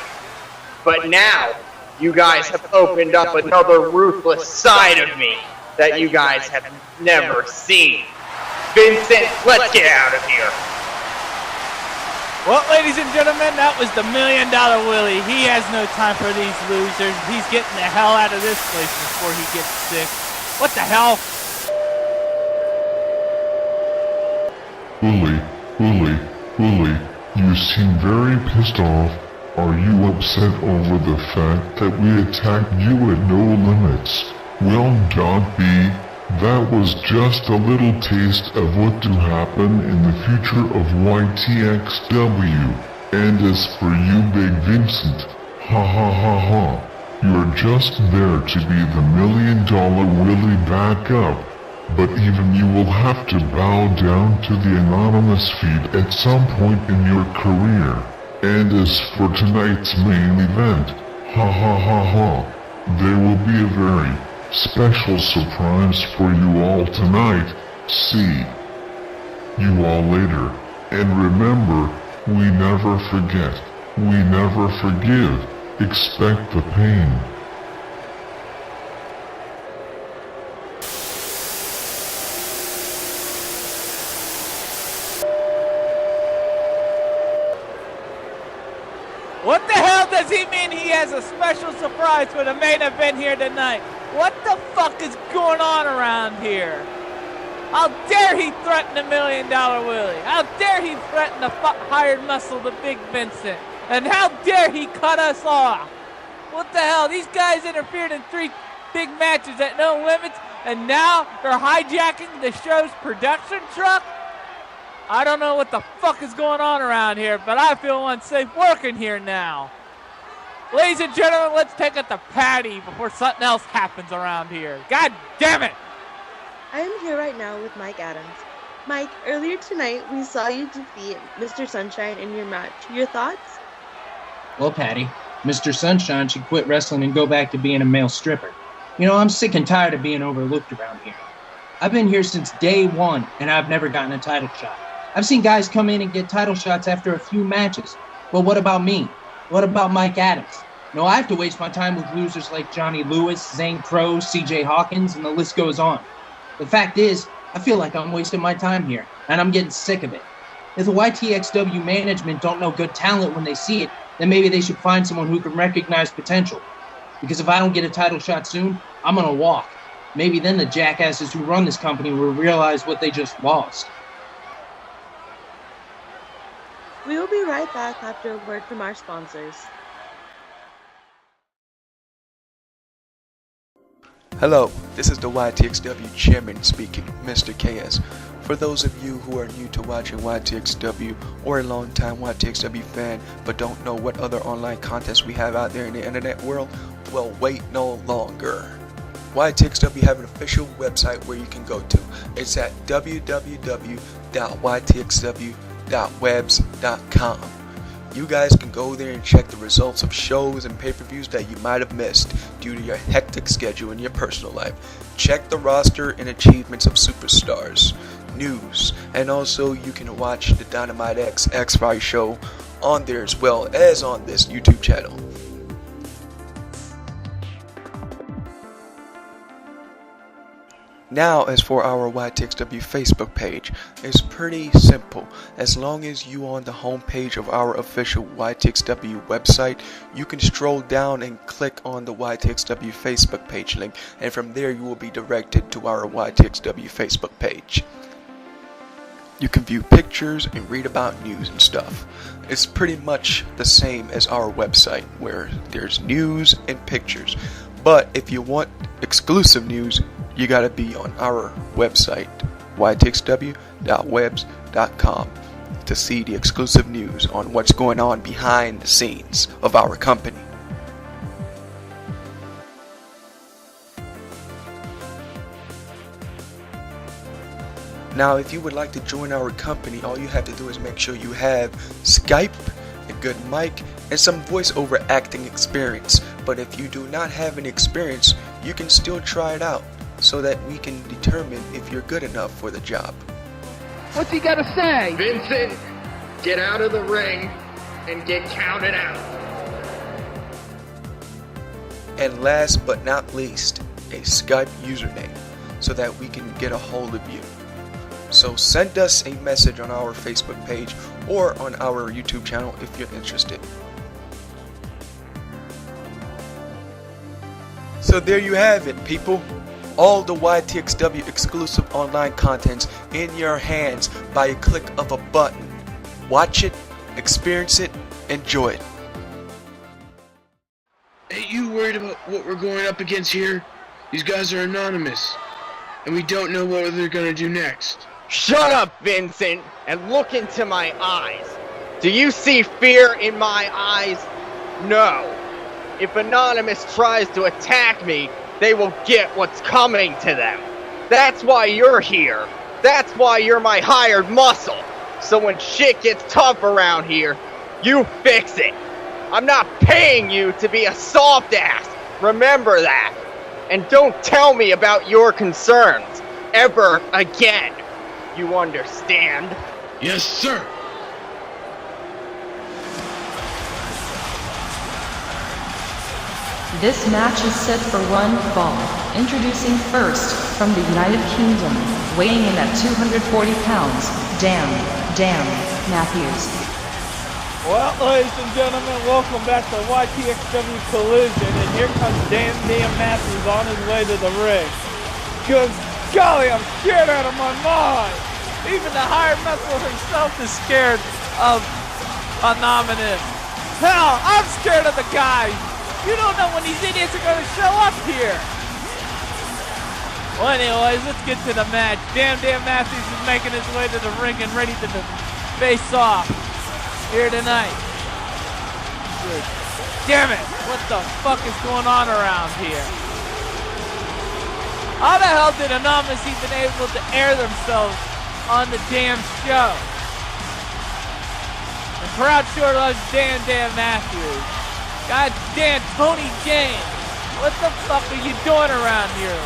but now you guys have opened up another ruthless side of me that you guys have never seen. Vincent, let's get out of here. Well, ladies and gentlemen, that was the $1 Million Willie. He has no time for these losers. He's getting the hell out of this place before he gets sick. What the hell? Willie, you seem very pissed off. Are you upset over the fact that we attacked you at No Limits? Well, don't be. That was just a little taste of what to happen in the future of YTXW. And as for you, Big Vincent, ha ha ha ha, you're just there to be the $1 Million Willie backup. But even you will have to bow down to the anonymous feed at some point in your career. And as for tonight's main event, ha ha ha ha, there will be a very special surprise for you all tonight. See you all later. And remember, we never forget, we never forgive, expect the pain. What the hell does he mean he has a special surprise for the main event here tonight? What the fuck is going on around here? How dare he threaten $1 Million Willie? How dare he threaten the hired muscle, the Big Vincent? And how dare he cut us off? What the hell? These guys interfered in 3 big matches at No Limits, and now they're hijacking the show's production truck? I don't know what the fuck is going on around here, but I feel unsafe working here now. Ladies and gentlemen, let's take it to Patty before something else happens around here. God damn it! I am here right now with Mike Adams. Mike, earlier tonight we saw you defeat Mr. Sunshine in your match. Your thoughts? Well, Patty, Mr. Sunshine should quit wrestling and go back to being a male stripper. You know, I'm sick and tired of being overlooked around here. I've been here since day one, and I've never gotten a title shot. I've seen guys come in and get title shots after a few matches. But what about me? What about Mike Adams? No, I have to waste my time with losers like Johnny Lewis, Zane Crowe, CJ Hawkins, and the list goes on. The fact is, I feel like I'm wasting my time here, and I'm getting sick of it. If the YTXW management don't know good talent when they see it, then maybe they should find someone who can recognize potential. Because if I don't get a title shot soon, I'm going to walk. Maybe then the jackasses who run this company will realize what they just lost. We will be right back after a word from our sponsors. Hello, this is the YTXW chairman speaking, Mr. KS. For those of you who are new to watching YTXW or a long-time YTXW fan but don't know what other online contests we have out there in the internet world, well, wait no longer. YTXW have an official website where you can go to. It's at www.ytxw.webs.com. You guys can go there and check the results of shows and pay-per-views that you might have missed due to your hectic schedule in your personal life. Check the roster and achievements of superstars, news, and also you can watch the Dynamite X-Files show on there as well as on this YouTube channel. Now, as for our YTXW Facebook page, it's pretty simple. As long as you on the homepage of our official YTXW website, you can stroll down and click on the YTXW Facebook page link, and from there you will be directed to our YTXW Facebook page. You can view pictures and read about news and stuff. It's pretty much the same as our website, where there's news and pictures. But if you want exclusive news, you gotta be on our website, ytxw.webs.com, to see the exclusive news on what's going on behind the scenes of our company. Now, if you would like to join our company, all you have to do is make sure you have Skype, a good mic, and some voiceover acting experience. But if you do not have any experience, you can still try it out, so that we can determine if you're good enough for the job. What's he gotta say? Vincent, get out of the ring and get counted out. And last but not least, a Skype username, so that we can get a hold of you. So send us a message on our Facebook page or on our YouTube channel if you're interested. So there you have it, people. All the YTXW exclusive online contents in your hands by a click of a button. Watch it, experience it, enjoy it. Ain't you worried about what we're going up against here? These guys are anonymous, and we don't know what they're gonna do next. Shut up, Vincent, and look into my eyes. Do you see fear in my eyes? No. If Anonymous tries to attack me, they will get what's coming to them. That's why you're here. That's why you're my hired muscle. So when shit gets tough around here, you fix it. I'm not paying you to be a soft ass. Remember that. And don't tell me about your concerns ever again. You understand? Yes, sir. This match is set for one fall. Introducing first, from the United Kingdom, weighing in at 240 pounds, Dan Matthews. Well, ladies and gentlemen, welcome back to YTXW Collision, and here comes Dan Matthews on his way to the ring. Good golly, I'm scared out of my mind. Even the hired muscle himself is scared of Anonymous. Hell, I'm scared of the guy. You don't know when these idiots are going to show up here. Well, anyways, let's get to the match. Dan Matthews is making his way to the ring and ready to face off here tonight. Good. Damn it! What the fuck is going on around here? How the hell did Anonymous even able to air themselves on the damn show? The crowd sure loves Dan Matthews. God damn, Tony James. What the fuck are you doing around here?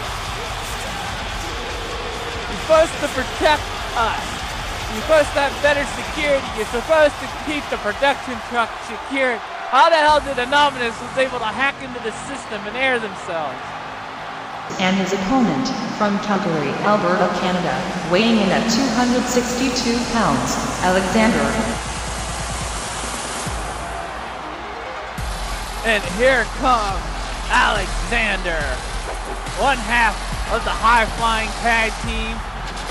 You're supposed to protect us. You're supposed to have better security. You're supposed to keep the production truck secured. How the hell did Anonymous was able to hack into the system and air themselves? And his opponent, from Calgary, Alberta, Canada, weighing in at 262 pounds, Alexander. And here comes Alexander, one half of the high-flying tag team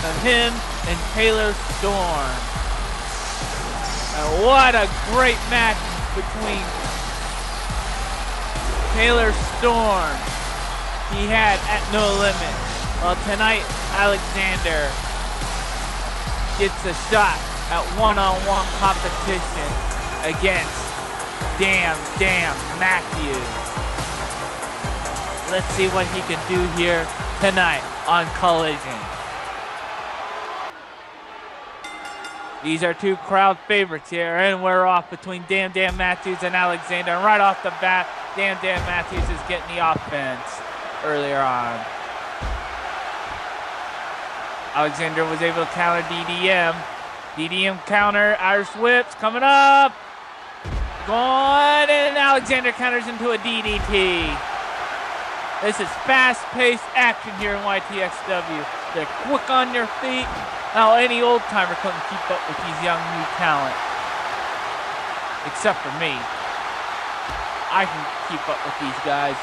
of him and Taylor Storm. And what a great match between Taylor Storm he had at No Limit. Well, tonight Alexander gets a shot at one-on-one competition against Damn Matthews. Let's see what he can do here tonight on Collision. These are two crowd favorites here, and we're off between Damn Matthews and Alexander. And right off the bat, Damn Matthews is getting the offense earlier on. Alexander was able to counter DDM. DDM counter, Irish whips coming up. Going, and Alexander counters into a DDT. This is fast-paced action here in YTXW. They're quick on their feet. Now, any old-timer couldn't keep up with these young new talent. Except for me. I can keep up with these guys,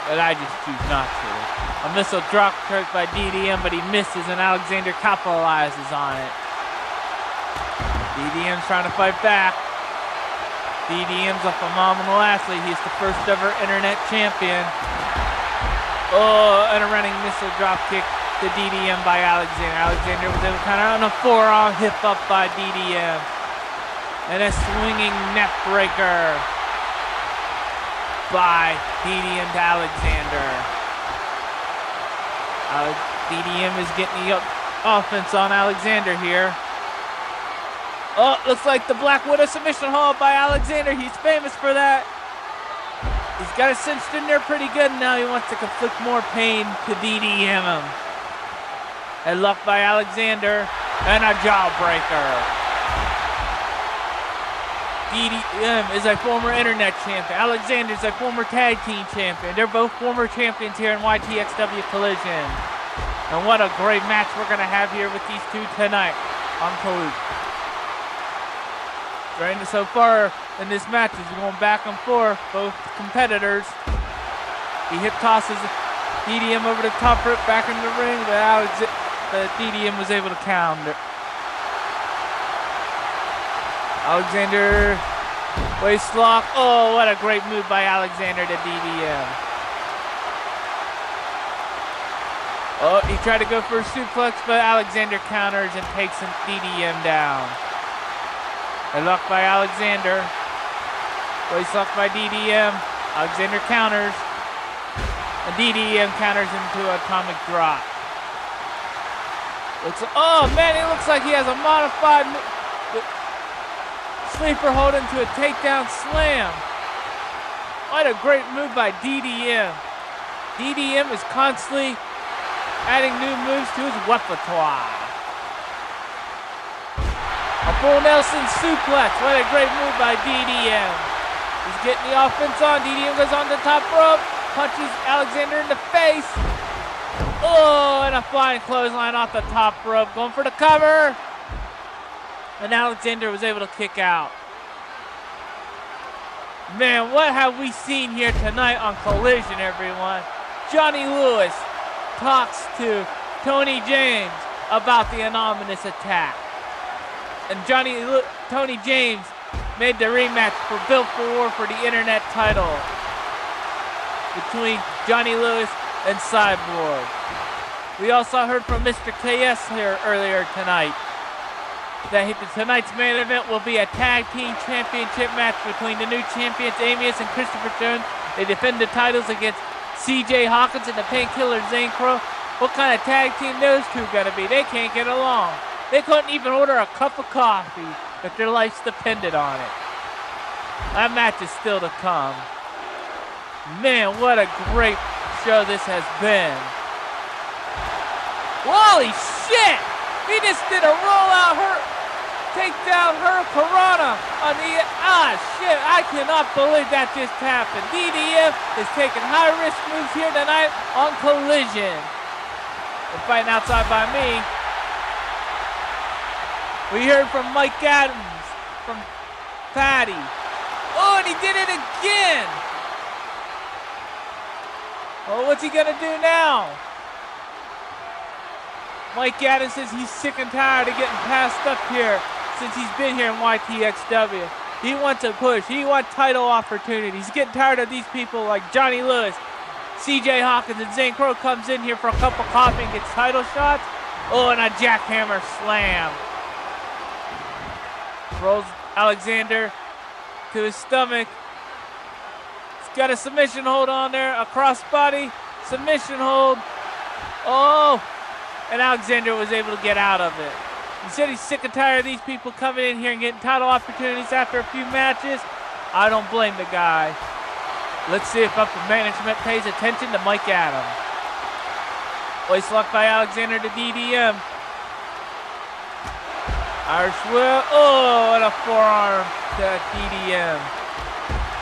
but I just choose not to. A missile drop kick by DDM, but he misses, and Alexander capitalizes on it. DDM's trying to fight back. DDM's a phenomenal athlete. He's the first ever internet champion. Oh, and a running missile drop kick to DDM by Alexander. Alexander was able to counter on a forearm hip up by DDM. And a swinging neck breaker by DDM to Alexander. DDM is getting the offense on Alexander here. Oh, looks like the Black Widow submission hold by Alexander. He's famous for that. He's got it cinched in there pretty good. Now he wants to inflict more pain to DDM him. And luck by Alexander. And a jawbreaker. DDM is a former internet champion. Alexander is a former tag team champion. They're both former champions here in YTXW Collision. And what a great match we're going to have here with these two tonight on Collision. Right, so far in this match is going back and forth, both competitors. He hip tosses DDM over the top rope back in the ring, but DDM was able to counter. Alexander waist lock. Oh, what a great move by Alexander to DDM. Oh, he tried to go for a suplex, but Alexander counters and takes DDM down. A lock by Alexander. Waist lock by DDM. Alexander counters. And DDM counters into an atomic drop. Oh man, it looks like he has a modified sleeper hold into a takedown slam. What a great move by DDM. DDM is constantly adding new moves to his repertoire. A full Nelson suplex. What a great move by DDM. He's getting the offense on. DDM goes on the top rope. Punches Alexander in the face. Oh, and a flying clothesline off the top rope. Going for the cover. And Alexander was able to kick out. Man, what have we seen here tonight on Collision, everyone? Johnny Lewis talks to Tony James about the anonymous attack. And Tony James made the rematch for Built for War for the internet title between Johnny Lewis and Cyborg. We also heard from Mr. KS here earlier tonight that tonight's main event will be a tag team championship match between the new champions Amius and Christopher Jones. They defend the titles against CJ Hawkins and the Painkiller Zane Crow. What kind of tag team those two gonna be? They can't get along. They couldn't even order a cup of coffee if their lives depended on it. That match is still to come. Man, what a great show this has been. Holy shit! He just did a rollout takedown Hurricanrana on the, shit, I cannot believe that just happened. DDM is taking high-risk moves here tonight on Collision. They're fighting outside by me. We heard from Mike Adams, from Patty. Oh, and he did it again. Oh, what's he gonna do now? Mike Adams says he's sick and tired of getting passed up here since he's been here in YTXW. He wants a push. He wants title opportunities. He's getting tired of these people like Johnny Lewis, CJ Hawkins, and Zane Crow comes in here for a cup of coffee and gets title shots. Oh, and a jackhammer slam. Rolls Alexander to his stomach. He's got a submission hold on there, a crossbody submission hold. Oh, and Alexander was able to get out of it. He said he's sick and tired of these people coming in here and getting title opportunities after a few matches. I don't blame the guy. Let's see if upper management pays attention to Mike Adams. Place locked by Alexander to DDM. Irish whip. Oh, and a forearm to DDM.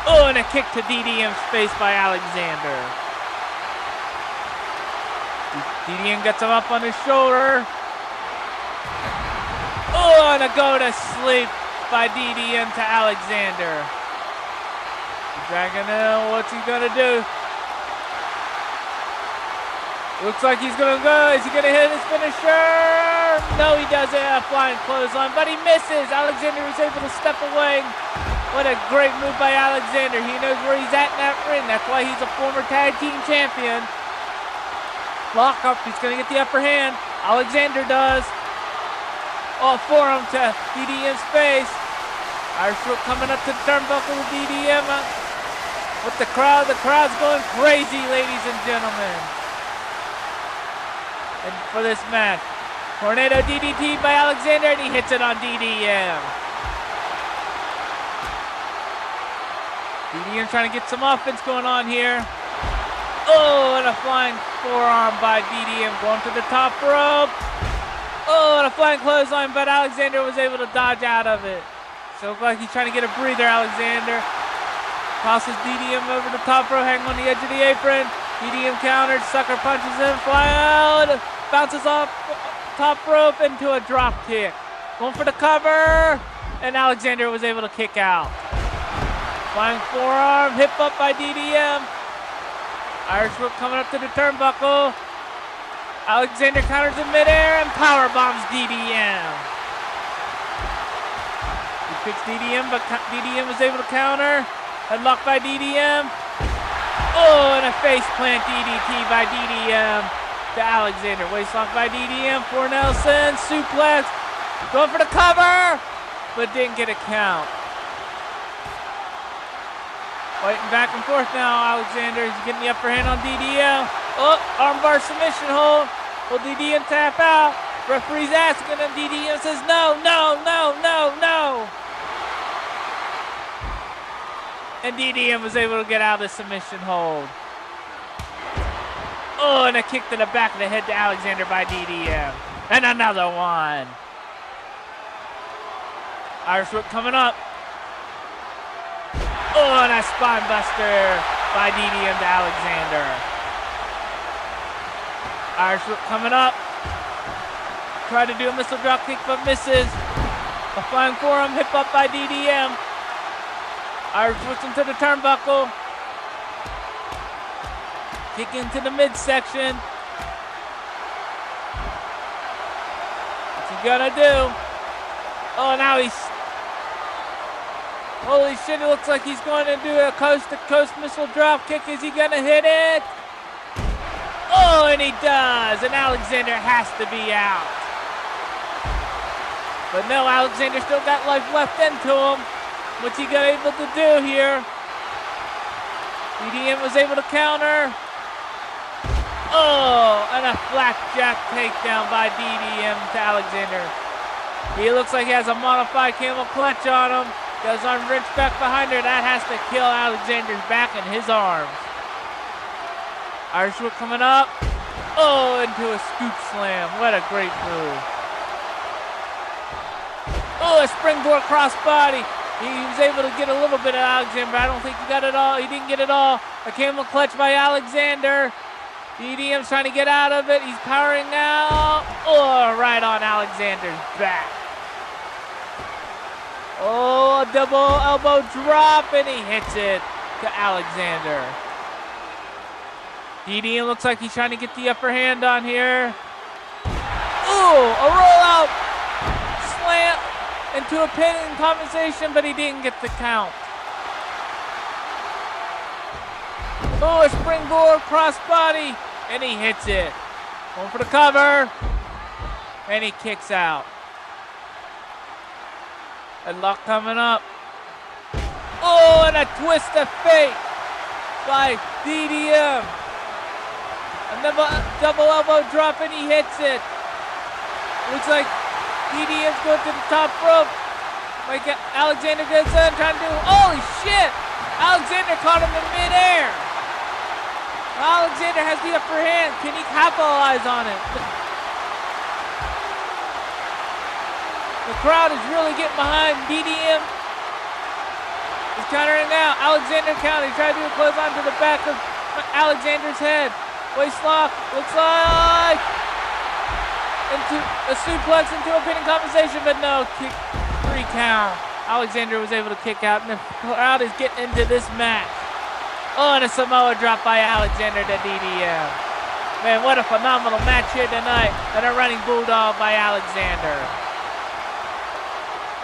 Oh, and a kick to DDM's face by Alexander. DDM gets him up on his shoulder. Oh, and a go to sleep by DDM to Alexander. He's dragging in. What's he gonna do? Looks like he's gonna go. Is he gonna hit his finisher? No, he doesn't. A flying clothesline, but he misses. Alexander is able to step away. What a great move by Alexander. He knows where he's at in that ring. That's why he's a former tag team champion. Lock up. He's gonna get the upper hand. Alexander does. Oh, forearm to DDM's face. Irish whip coming up to the turnbuckle with DDM. With the crowd's going crazy, ladies and gentlemen. And for this match, Tornado DDT by Alexander, and he hits it on DDM. DDM trying to get some offense going on here. Oh, and a flying forearm by DDM going to the top rope. Oh, and a flying clothesline, but Alexander was able to dodge out of it. So it looks like he's trying to get a breather, Alexander. Tosses DDM over the top rope, hanging on the edge of the apron. DDM counters, sucker punches him, fly out, bounces off top rope into a drop kick. Going for the cover, and Alexander was able to kick out. Flying forearm, hip up by DDM. Irish whip coming up to the turnbuckle. Alexander counters in midair and power bombs DDM. He picks DDM, but DDM was able to counter. Headlock by DDM. Oh, and a face plant DDT by DDM to Alexander. Waistlock by DDM for Nelson. Suplex. Going for the cover, but didn't get a count. Fighting back and forth now, Alexander. He's getting the upper hand on DDM. Oh, armbar submission hold. Will DDM tap out? Referee's asking him. DDM says no, no, no, no, no. And DDM was able to get out of the submission hold. Oh, and a kick to the back of the head to Alexander by DDM. And another one. Irish whip coming up. Oh, and a spine buster by DDM to Alexander. Irish whip coming up. Tried to do a missile drop kick, but misses. A flying forearm hip up by DDM. Irish whips into the turnbuckle. Kick into the midsection. What's he gonna do? Oh, now he's... Holy shit, it looks like he's going to do a coast-to-coast missile drop kick. Is he going to hit it? Oh, and he does. And Alexander has to be out. But no, Alexander still got life left into him. What's he able to do here? DDM was able to counter. Oh, and a flapjack takedown by DDM to Alexander. He looks like he has a modified camel clutch on him. Goes on wrench back behind her. That has to kill Alexander's back and his arms. Irish whip coming up. Oh, into a scoop slam. What a great move. Oh, a springboard crossbody. He was able to get a little bit of Alexander, but I don't think he got it all. He didn't get it all. A camel clutch by Alexander. DDM's trying to get out of it. He's powering out. Oh, right on Alexander's back. Oh, a double elbow drop, and he hits it to Alexander. DDM looks like he's trying to get the upper hand on here. A rollout slam into a pin in compensation, but he didn't get the count. Oh, a springboard crossbody, and he hits it. Going for the cover, and he kicks out. A lock coming up. Oh, and a twist of fate by DDM. Another double elbow drop, and he hits it. Looks like DDM's going to the top rope. Like Alexander gets in, trying to do, holy shit! Alexander caught him in midair. Alexander has the upper hand. Can he capitalize on it? The crowd is really getting behind DDM. He's countering now. Alexander counter. He tried to do a clothesline to the back of Alexander's head. Waist lock. Looks like into a suplex into a pinning compensation, but no. Kick, 3 count. Alexander was able to kick out, and the crowd is getting into this match. Oh, and a Samoa drop by Alexander to DDM. Man, what a phenomenal match here tonight. And a running bulldog by Alexander.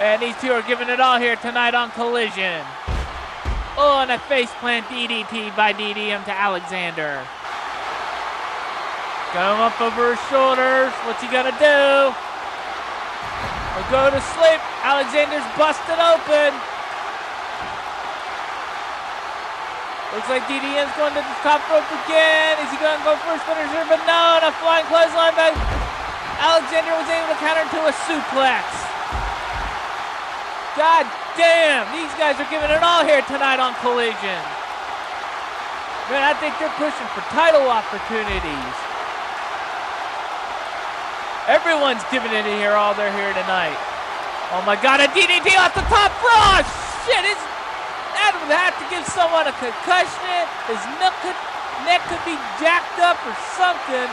And these two are giving it all here tonight on Collision. Oh, and a faceplant DDT by DDM to Alexander. Got him up over his shoulders. What's he gonna do? He'll go to sleep. Alexander's busted open. Looks like DDM's going to the top rope again. Is he going to go for his finisher? But no, and a flying clothesline by Alexander was able to counter to a suplex. God damn, these guys are giving it all here tonight on Collision. Man, I think they're pushing for title opportunities. Everyone's giving it here all they're here tonight. Oh my God, a DDT off the top rope! Shit, it's Adam would have to give someone a concussion. His neck could be jacked up or something.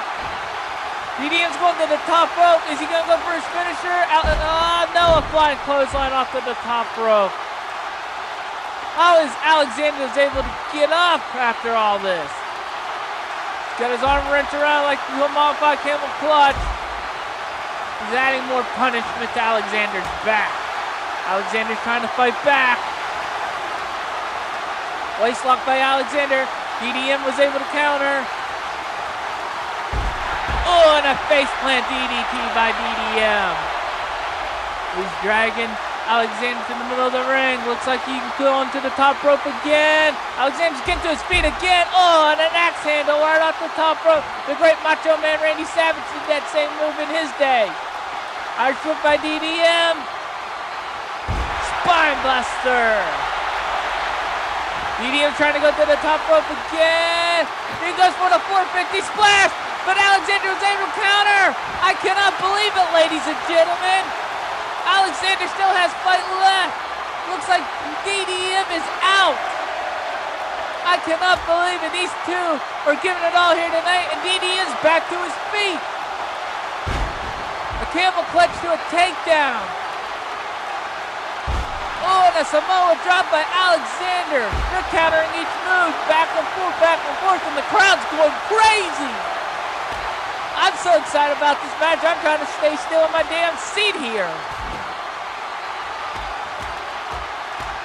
DDM's going to the top rope. Is he going to go for his finisher? No, a flying clothesline off to the top rope. How is Alexander able to get up after all this? He's got his arm wrenched around like the modified camel clutch. He's adding more punishment to Alexander's back. Alexander's trying to fight back. Waist lock by Alexander. DDM was able to counter. Oh, and a faceplant DDT by DDM. He's dragging Alexander to the middle of the ring. Looks like he can go onto the top rope again. Alexander's getting to his feet again. Oh, and an axe handle right off the top rope. The great Macho Man Randy Savage did that same move in his day. Irish whip by DDM. Spine buster. DDM trying to go to the top rope again. He goes for the 450 splash, but Alexander was able to counter. I cannot believe it, ladies and gentlemen. Alexander still has fight left. Looks like DDM is out. I cannot believe it. These two are giving it all here tonight, and DDM's back to his feet. A camel clutch to a takedown. Oh, and a Samoa drop by Alexander. They're countering each move, back and forth, and the crowd's going crazy. I'm so excited about this match, I'm trying to stay still in my damn seat here.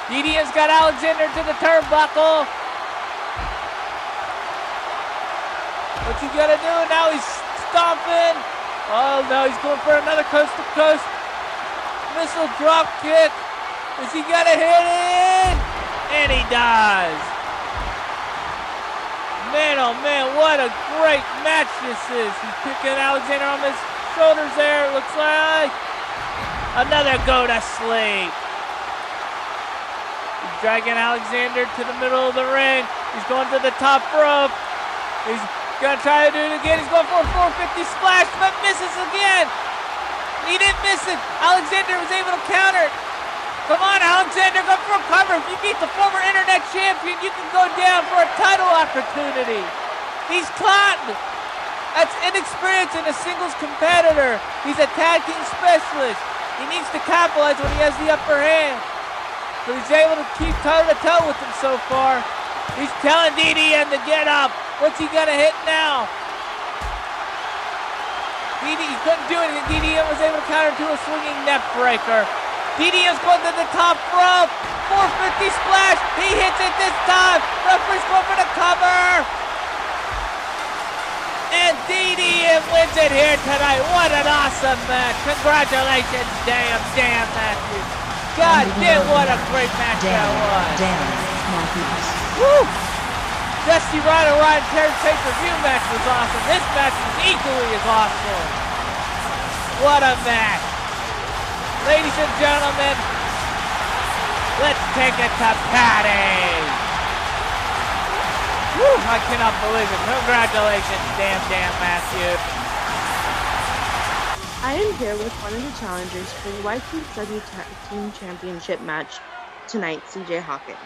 DDM's got Alexander to the turnbuckle. What's he gonna do? Now he's stomping. Oh no, he's going for another coast-to-coast missile drop kick. Is he gonna hit it? And he does. Man, oh man, what a great match this is. He's picking Alexander on his shoulders there, looks like. Another go to sleep. He's dragging Alexander to the middle of the ring. He's going to the top rope. He's gonna try to do it again. He's going for a 450 splash, but misses again. He didn't miss it. Alexander was able to counter. Come on, Alexander, go for a cover. If you beat the former internet champion, you can go down for a title opportunity. He's caught. That's inexperience in a singles competitor. He's a tag team specialist. He needs to capitalize when he has the upper hand. So he's able to keep toe-to-toe with him so far. He's telling DDM to get up. What's he gonna hit now? DDE couldn't do anything. DDE was able to counter to a swinging neck breaker. DDE is going to the top rope. 450 splash. He hits it this time. Referee's going for the cover. And DDE wins it here tonight. What an awesome match. Congratulations, damn Matthews. God damn, what a great match that was. Damn Matthews. Woo! Dusty Ryan Terry pay-per-view match was awesome. This match was equally as awesome. What a match. Ladies and gentlemen, let's take it to Patty. Woo, I cannot believe it. Congratulations, damn Matthew. I am here with one of the challengers for the YTW Team Championship match tonight, CJ Hawkins.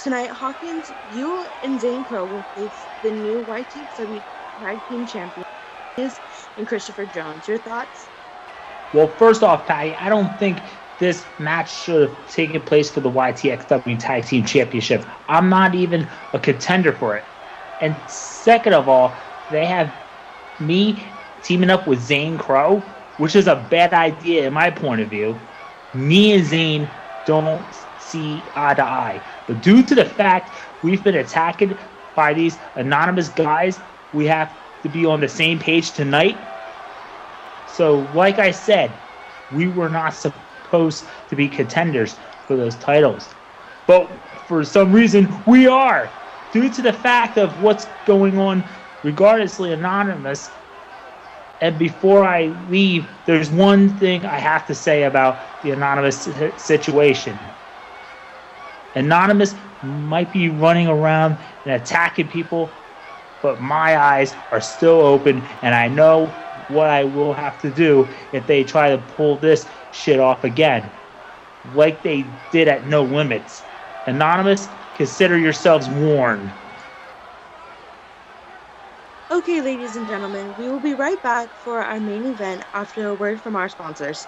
Tonight, Hawkins, you and Zane Crow will face the new YTW Tag Team Champions and Christopher Jones. Your thoughts? Well, first off, Patty, I don't think this match should have taken place for the YTXW Tag Team Championship. I'm not even a contender for it. And second of all, they have me teaming up with Zane Crow, which is a bad idea in my point of view. Me and Zane don't see eye to eye. But due to the fact we've been attacked by these anonymous guys, we have to be on the same page tonight. So, like I said, we were not supposed to be contenders for those titles. But for some reason, we are. Due to the fact of what's going on, regardlessly anonymous. And before I leave, there's one thing I have to say about the anonymous situation. Anonymous might be running around and attacking people, but my eyes are still open, and I know what I will have to do if they try to pull this shit off again, like they did at No Limits. Anonymous, consider yourselves warned. Okay, ladies and gentlemen, we will be right back for our main event after a word from our sponsors.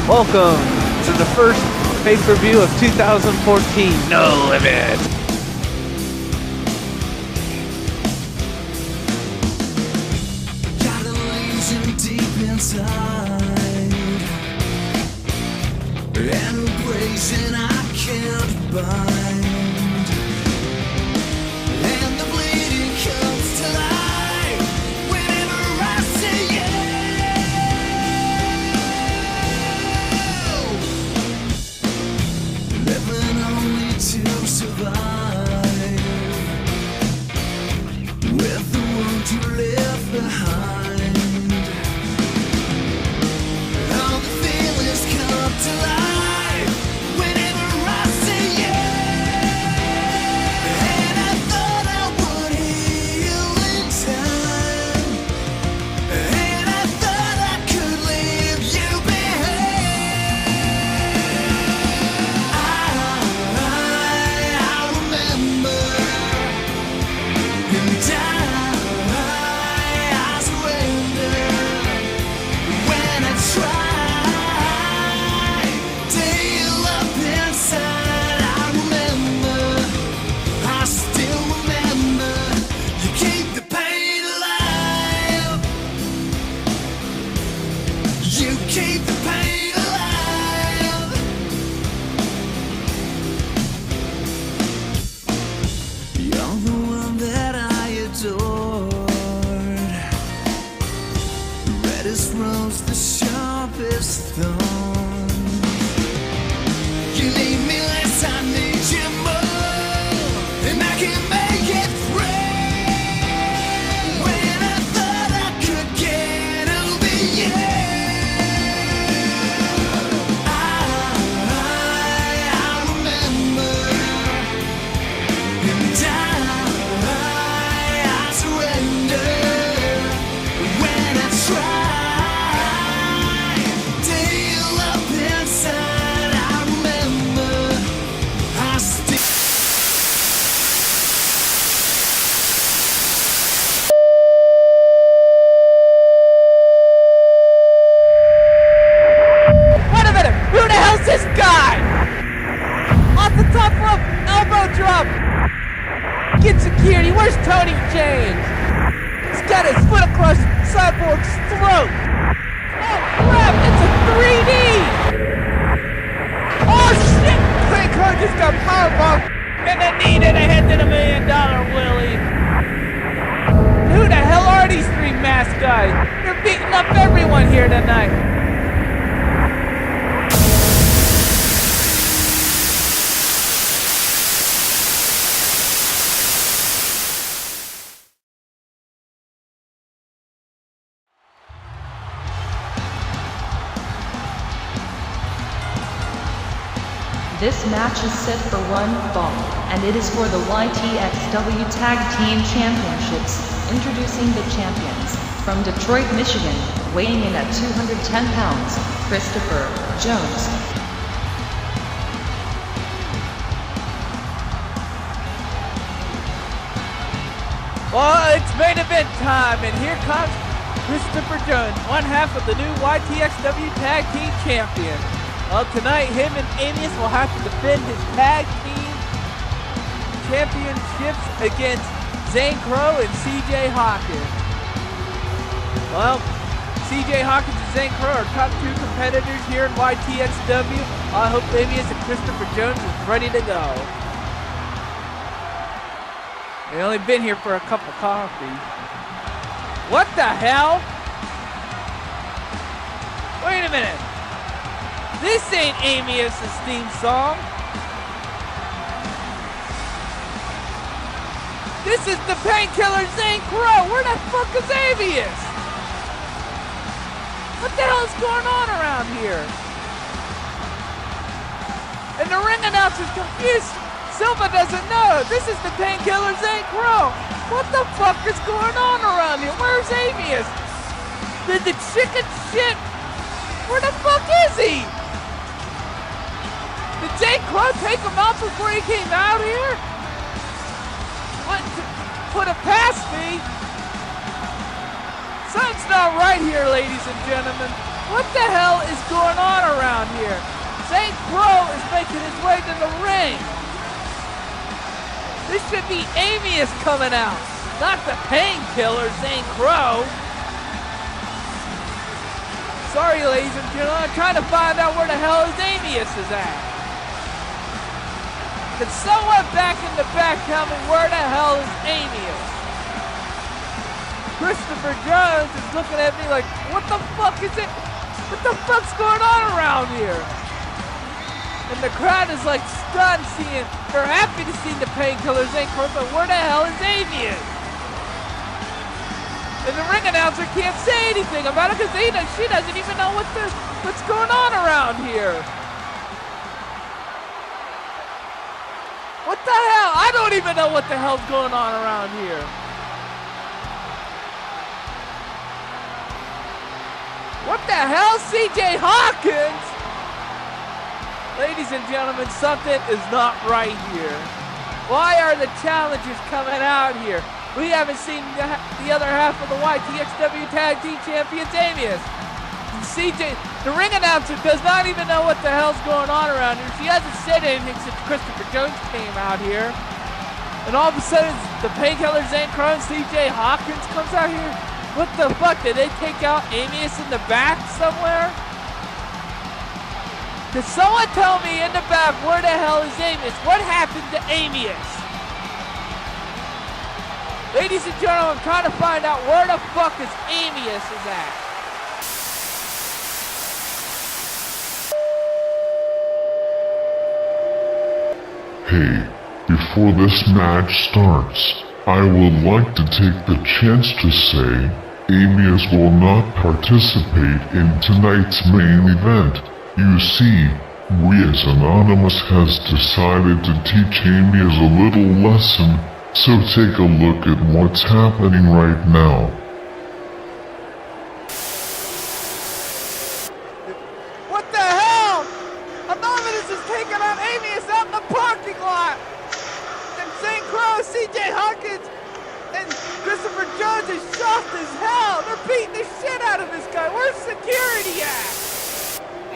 Welcome to the first pay-per-view of 2014, No Limit. Got a lesion deep inside, and abrasion I can't bind, and the bleeding comes to life whenever I see you. Living only to survive, with the wound you left behind. All the feelings come to life. Try, do you love security. Where's Tony James? He's got his foot across Cyborg's throat. Oh crap, it's a 3D! Oh shit! Pink Card just got powerbombed and a knee to the head to the $1 million Willie. Who the hell are these three masked guys? They're beating up everyone here tonight. This match is set for one fall, and it is for the YTXW Tag Team Championships. Introducing the champions, from Detroit, Michigan, weighing in at 210 pounds, Christopher Jones. Well, it's main event time, and here comes Christopher Jones, one half of the new YTXW Tag Team Champion. Well, tonight, him and Amius will have to defend his tag team championships against Zane Crow and CJ Hawkins. Well, CJ Hawkins and Zane Crow are top two competitors here in YTXW. I hope Amius and Christopher Jones is ready to go. They only been here for a cup of coffee. What the hell? Wait a minute. This ain't Amius' theme song. This is the Painkiller Zane Crow. Where the fuck is Amius? What the hell is going on around here? And the ring announcer's confused. Silva doesn't know. This is the Painkiller Zane Crow. What the fuck is going on around here? Where's Amius? Did the chicken shit? Where the fuck is he? Did Zane Crow take him out before he came out here? What? Put it past me. Something's not right here, ladies and gentlemen. What the hell is going on around here? Zane Crow is making his way to the ring. This should be Amius coming out, not the Painkiller Zane Crow. Sorry, ladies and gentlemen, I'm trying to find out where the hell is Amius is at. Can someone back in the back tell me where the hell is Amius? Christopher Jones is looking at me like, what the fuck is it? What the fuck's going on around here? And the crowd is like stunned seeing, they're happy to see the Painkiller Zane Crow, but where the hell is Amius? And the ring announcer can't say anything about it because she doesn't even know what's going on around here. What the hell? I don't even know what the hell's going on around here. What the hell, CJ Hawkins? Ladies and gentlemen, something is not right here. Why are the challengers coming out here? We haven't seen the other half of the YTXW Tag Team Champions, Amius. CJ, the ring announcer does not even know what the hell's going on around here. She hasn't said anything since Christopher Jones came out here. And all of a sudden, the Painkiller Zane Crow and CJ Hawkins comes out here. What the fuck? Did they take out Amius in the back somewhere? Could someone tell me in the back where the hell is Amius? What happened to Amius? Ladies and gentlemen, I'm trying to find out where the fuck is Amius is at. Hey, before this match starts, I would like to take the chance to say Amius will not participate in tonight's main event. You see, we as Anonymous has decided to teach Amius a little lesson, so take a look at what's happening right now. What the hell? Anonymous is taking on Amius out in the parking lot. And Zane Crow, CJ Hawkins, and Christopher Jones is shocked as hell. They're beating the shit out of this guy. Where's security at?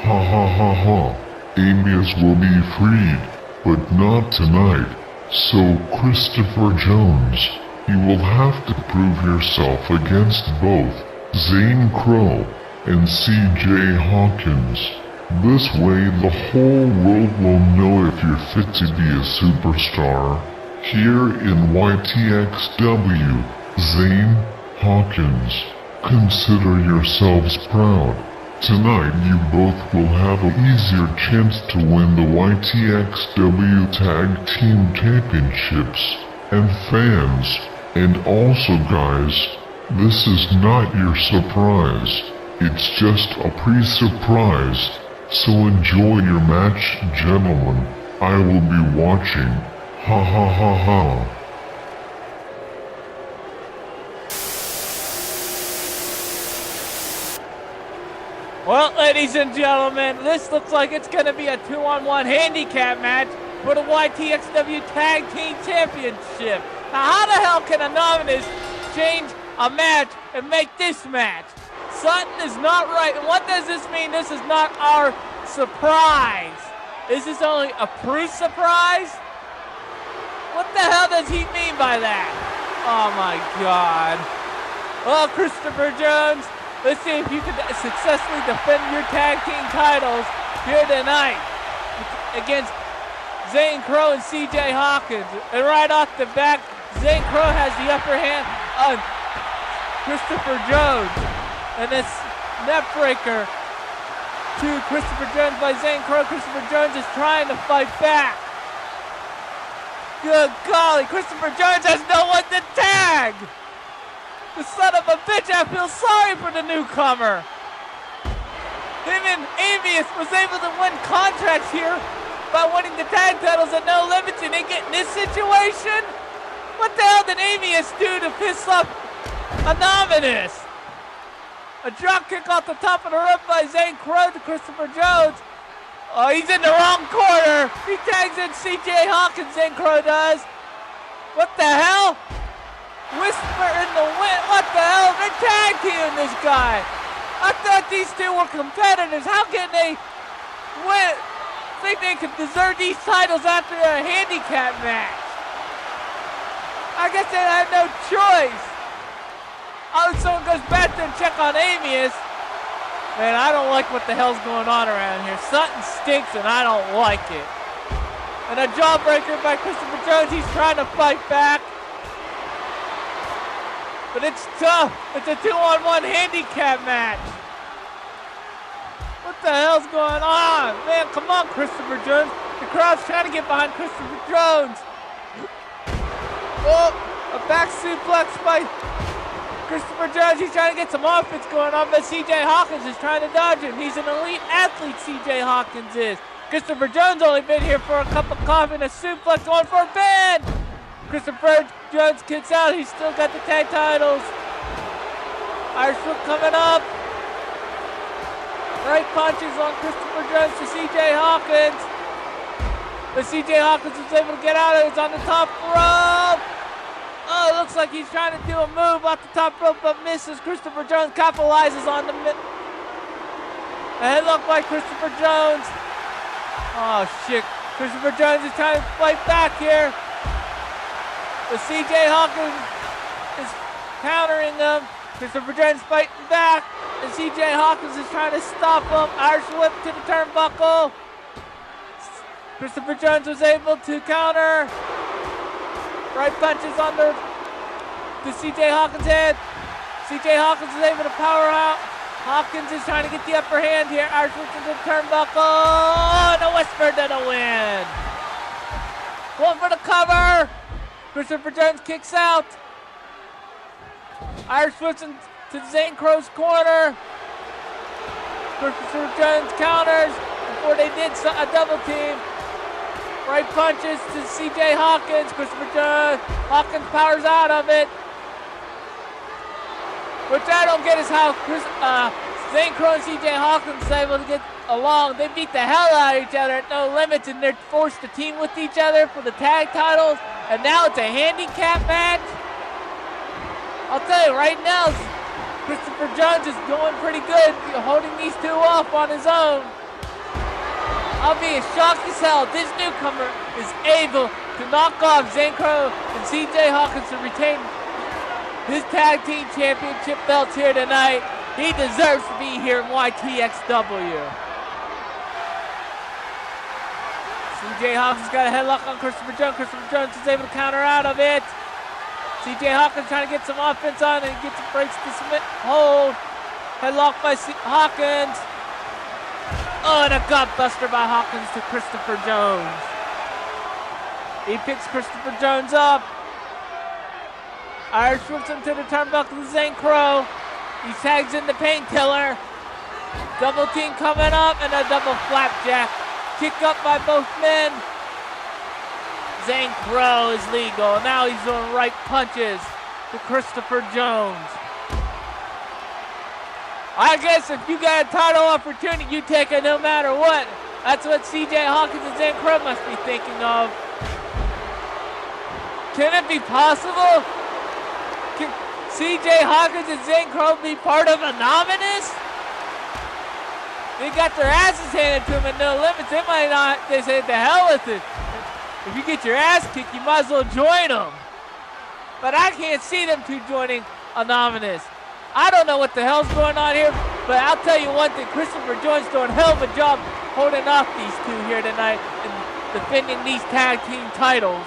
Ha ha ha ha. Amius will be freed, but not tonight. So Christopher Jones, you will have to prove yourself against both Zane Crow and CJ Hawkins. This way the whole world will know if you're fit to be a superstar. Here in YTXW, Zane, Hawkins, consider yourselves proud. Tonight you both will have an easier chance to win the YTXW Tag Team Championships. And fans, and also guys, this is not your surprise. It's just a pre-surprise. So enjoy your match, gentlemen. I will be watching. Ha ha ha ha. Well, ladies and gentlemen, this looks like it's going to be a 2-on-1 handicap match for the YTXW Tag Team Championship. Now, how the hell can Anonymous change a match and make this match? Something is not right. And what does this mean? This is not our surprise. Is this only a pre-surprise? What the hell does he mean by that? Oh my God. Well, Christopher Jones, let's see if you can successfully defend your tag team titles here tonight against Zane Crow and CJ Hawkins. And right off the bat, Zane Crow has the upper hand on Christopher Jones. And this net breaker to Christopher Jones by Zane Crow. Christopher Jones is trying to fight back. Good golly, Christopher Jones has no one to tag. The son of a bitch, I feel sorry for the newcomer. Him and Amius was able to win contracts here by winning the tag titles at No Limits, and they get in this situation? What the hell did Amius do to piss off Anonymous? A drop kick off the top of the rope by Zane Crow to Christopher Jones. Oh, he's in the wrong corner. He tags in CJ Hawkins, Zane Crow does. What the hell? Whisper in the wind. What the hell? They're tag teaming this guy. I thought these two were competitors. How can they win? Think they could deserve these titles after a handicap match? I guess they had no choice. Oh, someone goes back there and check on Amius. Man, I don't like what the hell's going on around here. Something stinks and I don't like it. And a jawbreaker by Christopher Jones. He's trying to fight back. But it's tough. It's a 2-on-1 handicap match. What the hell's going on? Man, come on, Christopher Jones. The crowd's trying to get behind Christopher Jones. Oh, a back suplex by Christopher Jones. He's trying to get some offense going on, but CJ Hawkins is trying to dodge him. He's an elite athlete, CJ Hawkins is. Christopher Jones only been here for a cup of coffee and a suplex, going for a pin. Christopher Jones kicks out. He's still got the tag titles. Irish Whip coming up. Right punches on Christopher Jones to CJ Hawkins. But CJ Hawkins was able to get out of it. It's on the top rope. Oh, it looks like he's trying to do a move off the top rope, but misses. Christopher Jones capitalizes on the a headlock by Christopher Jones. Oh, shit. Christopher Jones is trying to fight back here. But CJ Hawkins is countering him. Christopher Jones fighting back. And CJ Hawkins is trying to stop him. Irish whip to the turnbuckle. Christopher Jones was able to counter. Right punches under to CJ Hawkins' head. CJ Hawkins is able to power out. Hawkins is trying to get the upper hand here. Irish whip to the turnbuckle. Oh, and a whisper to the win. Going for the cover. Christopher Jones kicks out. Irish whips to Zane Crow's corner. Christopher Jones counters before they did a double team. Right punches to CJ Hawkins. Christopher Jones. Hawkins powers out of it. Which I don't get is how Zane Crow and CJ Hawkins are able to get along. They beat the hell out of each other at No Limits, and they're forced to team with each other for the tag titles. And now it's a handicap match. I'll tell you right now, Christopher Jones is going pretty good, holding these two off on his own. I'll be as shocked as hell this newcomer is able to knock off Zane Crow and CJ Hawkins to retain his tag team championship belts here tonight. He deserves to be here in YTXW. CJ Hawkins got a headlock on Christopher Jones. Christopher Jones is able to counter out of it. CJ Hawkins trying to get some offense on and breaks the hold. Headlock by Hawkins. Oh, and a gut buster by Hawkins to Christopher Jones. He picks Christopher Jones up. Irish whips him to the turnbuckle to Zane Crow. He tags in the painkiller. Double team coming up and a double flapjack. Kick up by both men. Zane Crow is legal. Now he's doing right punches to Christopher Jones. I guess if you got a title opportunity, you take it no matter what. That's what CJ Hawkins and Zane Crow must be thinking of. Can it be possible? Can CJ Hawkins and Zane Crow be part of Anonymous? They got their asses handed to them at No Limits. They might not. They say, the hell with it. If you get your ass kicked, you might as well join them. But I can't see them two joining Anonymous. I don't know what the hell's going on here, but I'll tell you one thing. Christopher Jones doing a hell of a job holding off these two here tonight and defending these tag team titles.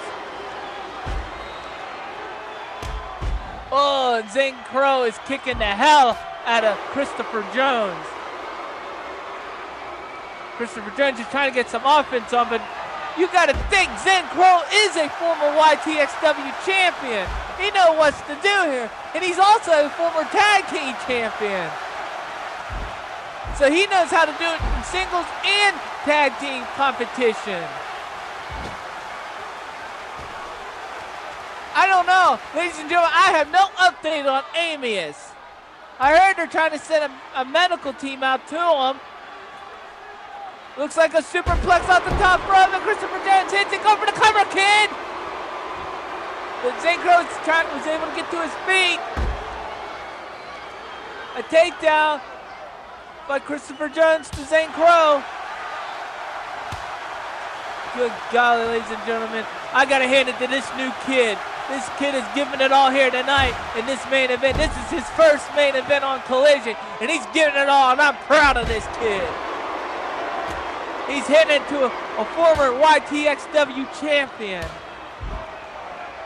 Oh, and Zane Crow is kicking the hell out of Christopher Jones. Christopher Jones is trying to get some offense on, but you got to think Zane Crow is a former YTXW champion. He knows what to do here, and he's also a former tag team champion. So he knows how to do it in singles and tag team competition. I don't know. Ladies and gentlemen, I have no update on Amius. I heard they're trying to send a medical team out to him. Looks like a superplex off the top rope, and Christopher Jones hits it. Go for the cover, kid! But Zane Crow was able to get to his feet. A takedown by Christopher Jones to Zane Crow. Good golly, ladies and gentlemen. I gotta hand it to this new kid. This kid is giving it all here tonight in this main event. This is his first main event on Collision, and he's giving it all, and I'm proud of this kid. He's heading to a former YTXW champion.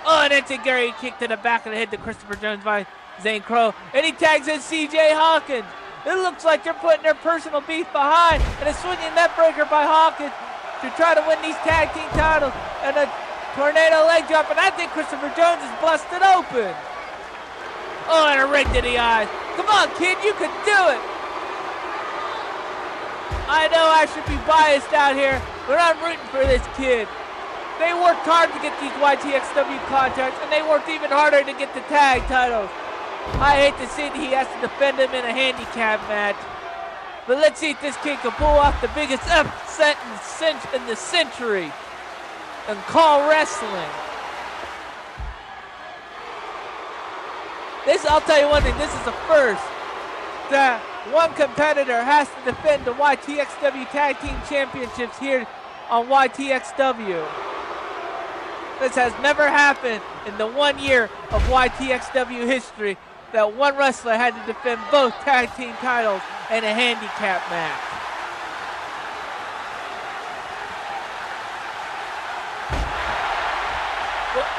Oh, and it's a Gary kick to the back of the head to Christopher Jones by Zane Crow. And he tags in CJ Hawkins. It looks like they're putting their personal beef behind. And a swinging net breaker by Hawkins to try to win these tag team titles. And a tornado leg drop. And I think Christopher Jones is busted open. Oh, and a rig to the eyes. Come on, kid, you can do it. I know I should be biased out here, but I'm rooting for this kid. They worked hard to get these YTXW contracts, and they worked even harder to get the tag titles. I hate to see that he has to defend them in a handicap match. But let's see if this kid can pull off the biggest upset in the century and call wrestling. I'll tell you one thing, this is a first. That one competitor has to defend the YTXW Tag Team Championships here on YTXW. This has never happened in the 1 year of YTXW history that one wrestler had to defend both tag team titles in a handicap match.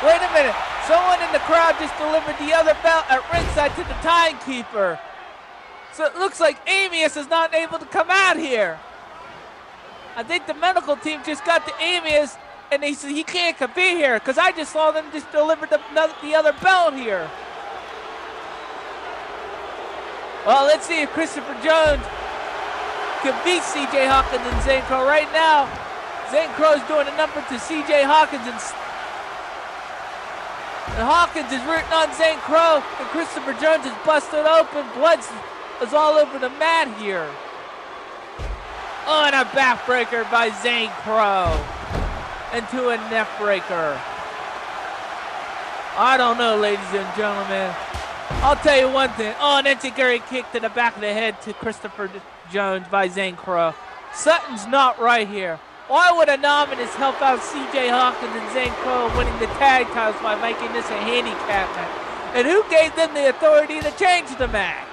Wait a minute, someone in the crowd just delivered the other belt at ringside to the timekeeper. So it looks like Amius is not able to come out here. I think the medical team just got to Amius and they said he can't be here because I just saw them just deliver the other belt here. Well, let's see if Christopher Jones can beat CJ Hawkins and Zane Crow. Right now, Zane Crow is doing a number to CJ Hawkins and Hawkins is rooting on Zane Crow and Christopher Jones is busted open. Blood is all over the mat here. Oh, and a backbreaker by Zane Crow into a neck breaker. I don't know, ladies and gentlemen. I'll tell you one thing. Oh, and it's a Gary kick to the back of the head to Christopher Jones by Zane Crow. Something's not right here. Why would Anonymous help out CJ Hawkins and Zane Crow winning the tag titles by making this a handicap match? And who gave them the authority to change the match?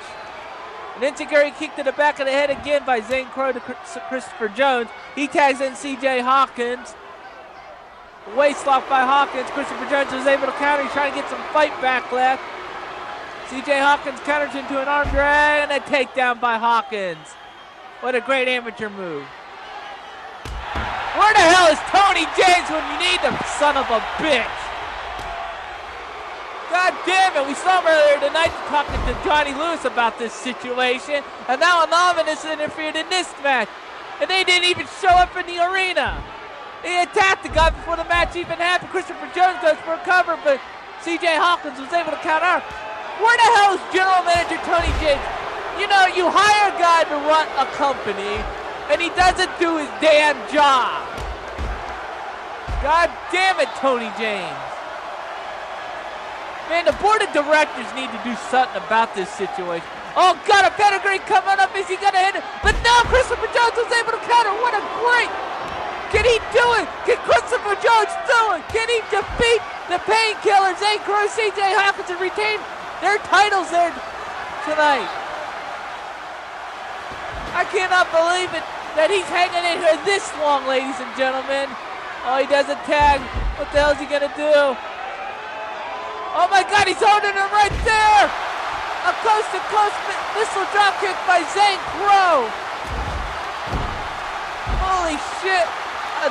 An enziguri kick to the back of the head again by Zane Crow to Christopher Jones. He tags in CJ Hawkins. Waist lock by Hawkins. Christopher Jones was able to counter. He's trying to get some fight back left. CJ Hawkins counters into an arm drag and a takedown by Hawkins. What a great amateur move. Where the hell is Tony James when you need him, son of a bitch? God damn it, we saw him earlier tonight talking to Johnny Lewis about this situation, and now Anonymous interfered in this match, and they didn't even show up in the arena. They attacked the guy before the match even happened. Christopher Jones goes for a cover, but CJ Hawkins was able to counter. Where the hell is General Manager Tony James? You know, you hire a guy to run a company, and he doesn't do his damn job. God damn it, Tony James. Man, the board of directors need to do something about this situation. Oh, God, a pedigree coming up. Is he going to hit it? But no, Christopher Jones was able to counter. What a great. Can he do it? Can Christopher Jones do it? Can he defeat the Painkillers, Zane Crow, CJ Hawkins, and retain their titles there tonight? I cannot believe it that he's hanging in here this long, ladies and gentlemen. Oh, he does a tag. What the hell is he going to do? Oh my God, he's holding him right there! A coast-to-coast missile dropkick by Zane Crow. Holy shit! A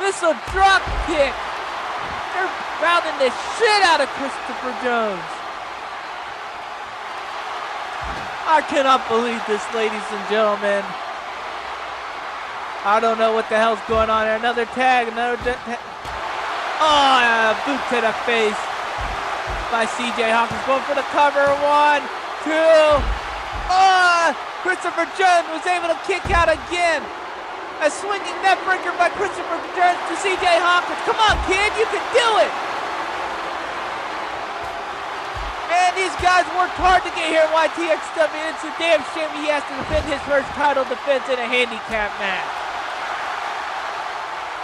missile dropkick. They're pounding the shit out of Christopher Jones. I cannot believe this, ladies and gentlemen. I don't know what the hell's going on here. Another tag, oh, a boot to the face by CJ Hawkins. Going for the cover. 1, 2. Oh, Christopher Jones was able to kick out again. A swinging neck breaker by Christopher Jones to CJ Hawkins. Come on, kid, you can do it. Man, these guys worked hard to get here at YTXW. It's a damn shame he has to defend his first title defense in a handicap match.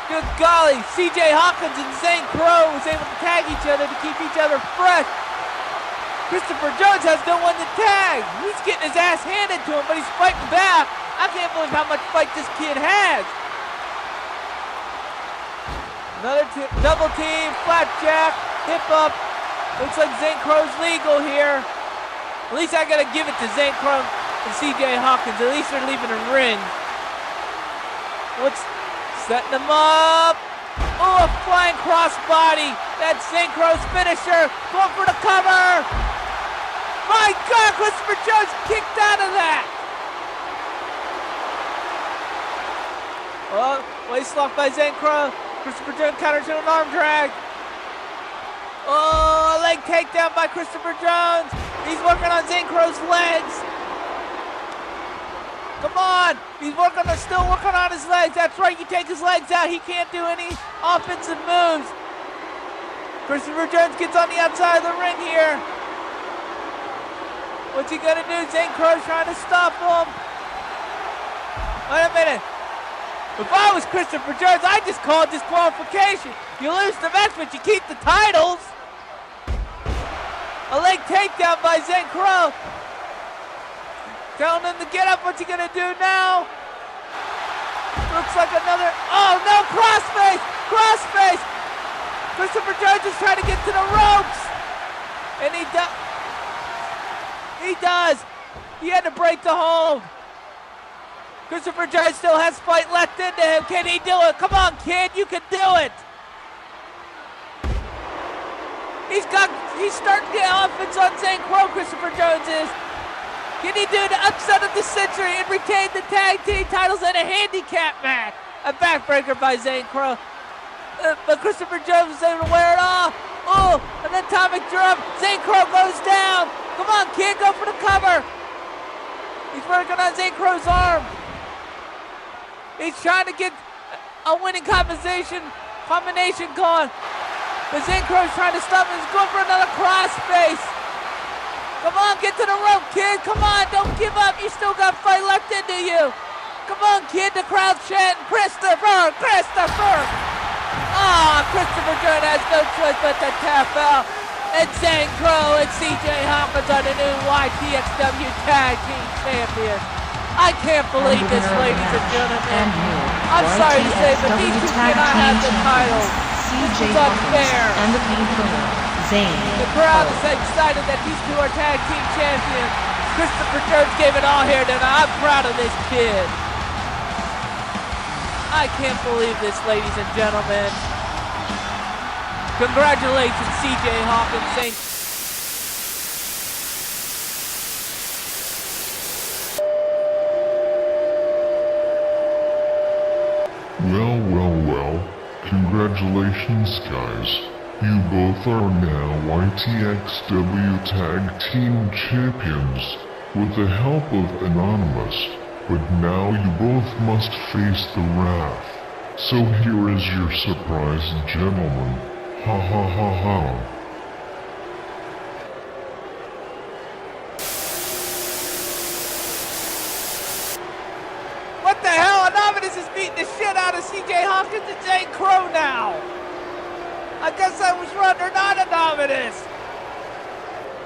Good golly, CJ Hawkins and Zane Crow was able to tag each other to keep each other fresh. Christopher Jones has no one to tag. He's getting his ass handed to him, but he's fighting back. I can't believe how much fight this kid has. Another double team, flapjack, hip up. Looks like Zane Crow's legal here. At least I gotta give it to Zane Crow and CJ Hawkins. At least they're leaving a ring. Setting them up. Oh, a flying crossbody. That's Zane Crow's finisher. Going for the cover. My God, Christopher Jones kicked out of that. Oh, waist lock by Zane Crow. Christopher Jones counters to an arm drag. Oh, a leg takedown by Christopher Jones. He's working on Zane Crow's legs. Come on! He's still working on his legs. That's right, you take his legs out, he can't do any offensive moves. Christopher Jones gets on the outside of the ring here. What's he gonna do? Zane Crow's trying to stop him. Wait a minute. If I was Christopher Jones, I'd just call it disqualification. You lose the match, but you keep the titles. A leg takedown by Zane Crow. Telling him to get up. What's he gonna do now? Looks like another. Oh no! Crossface! Crossface! Christopher Jones is trying to get to the ropes, and he does. He had to break the hold. Christopher Jones still has fight left into him. Can he do it? Come on, kid, you can do it. He's starting to get offense on Zane Crow. Christopher Jones is. Can he do the upset of the century and retain the tag team titles in a handicap match? A backbreaker by Zane Crow. But Christopher Jones is able to wear it off. Oh, an atomic drum. Zane Crow goes down. Come on, kid, go for the cover. He's working on Zane Crow's arm. He's trying to get a winning combination going. But Zane Crow's trying to stop him. He's going for another crossface. Come on, get to the rope, kid. Come on, don't give up. You still got fight left into you. Come on, kid, the crowd's chanting, Christopher, Christopher! Christopher Jordan has no choice but to tap out. And Zane Crow and CJ Hawkins are the new YTXW Tag Team Champions. I can't believe this, ladies and gentlemen. I'm sorry to say, but these two cannot have the title. This is unfair. And the main winner, Zane. The crowd is excited that these two are tag team champions. Christopher Church gave it all here tonight. I'm proud of this kid. I can't believe this, ladies and gentlemen. Congratulations, CJ Hawkins. Well. Congratulations, guys. You both are now YTXW Tag Team Champions with the help of Anonymous. But now you both must face the wrath. So here is your surprise, gentlemen. Ha ha ha ha. What the hell? Anonymous is beating the shit out of CJ Hawkins and Zane Crow now. I guess I was wrong. They're not Anonymous.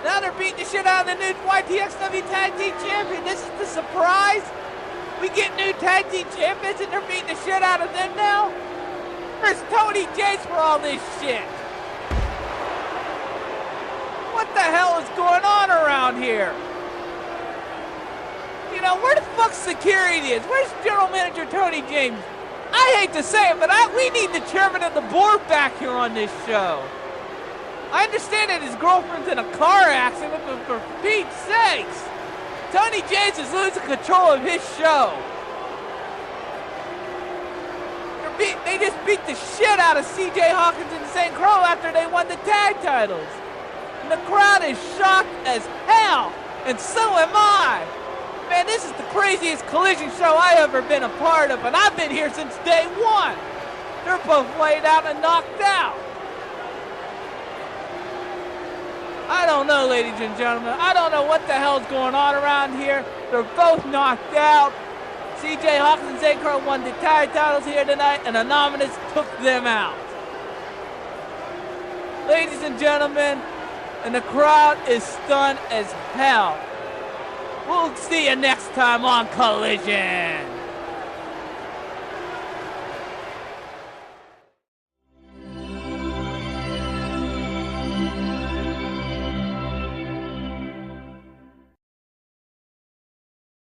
Now they're beating the shit out of the new YTXW Tag Team Champion. This is the surprise. We get new Tag Team Champions and they're beating the shit out of them now? Where's Tony Jace for all this shit? What the hell is going on around here? You know, where the fuck security is? Where's General Manager Tony James? I hate to say it, but we need the chairman of the board back here on this show. I understand that his girlfriend's in a car accident, but for Pete's sakes, Tony James is losing control of his show. They just beat the shit out of CJ Hawkins and Zane Crow after they won the tag titles. And the crowd is shocked as hell, and so am I. Man, this is the craziest collision show I've ever been a part of, and I've been here since day one. They're both laid out and knocked out. I don't know, ladies and gentlemen. I don't know what the hell's going on around here. They're both knocked out. CJ Hawkins and Zane Crow won the tag titles here tonight, and Anonymous took them out. Ladies and gentlemen, and the crowd is stunned as hell. We'll see you next time on Collision.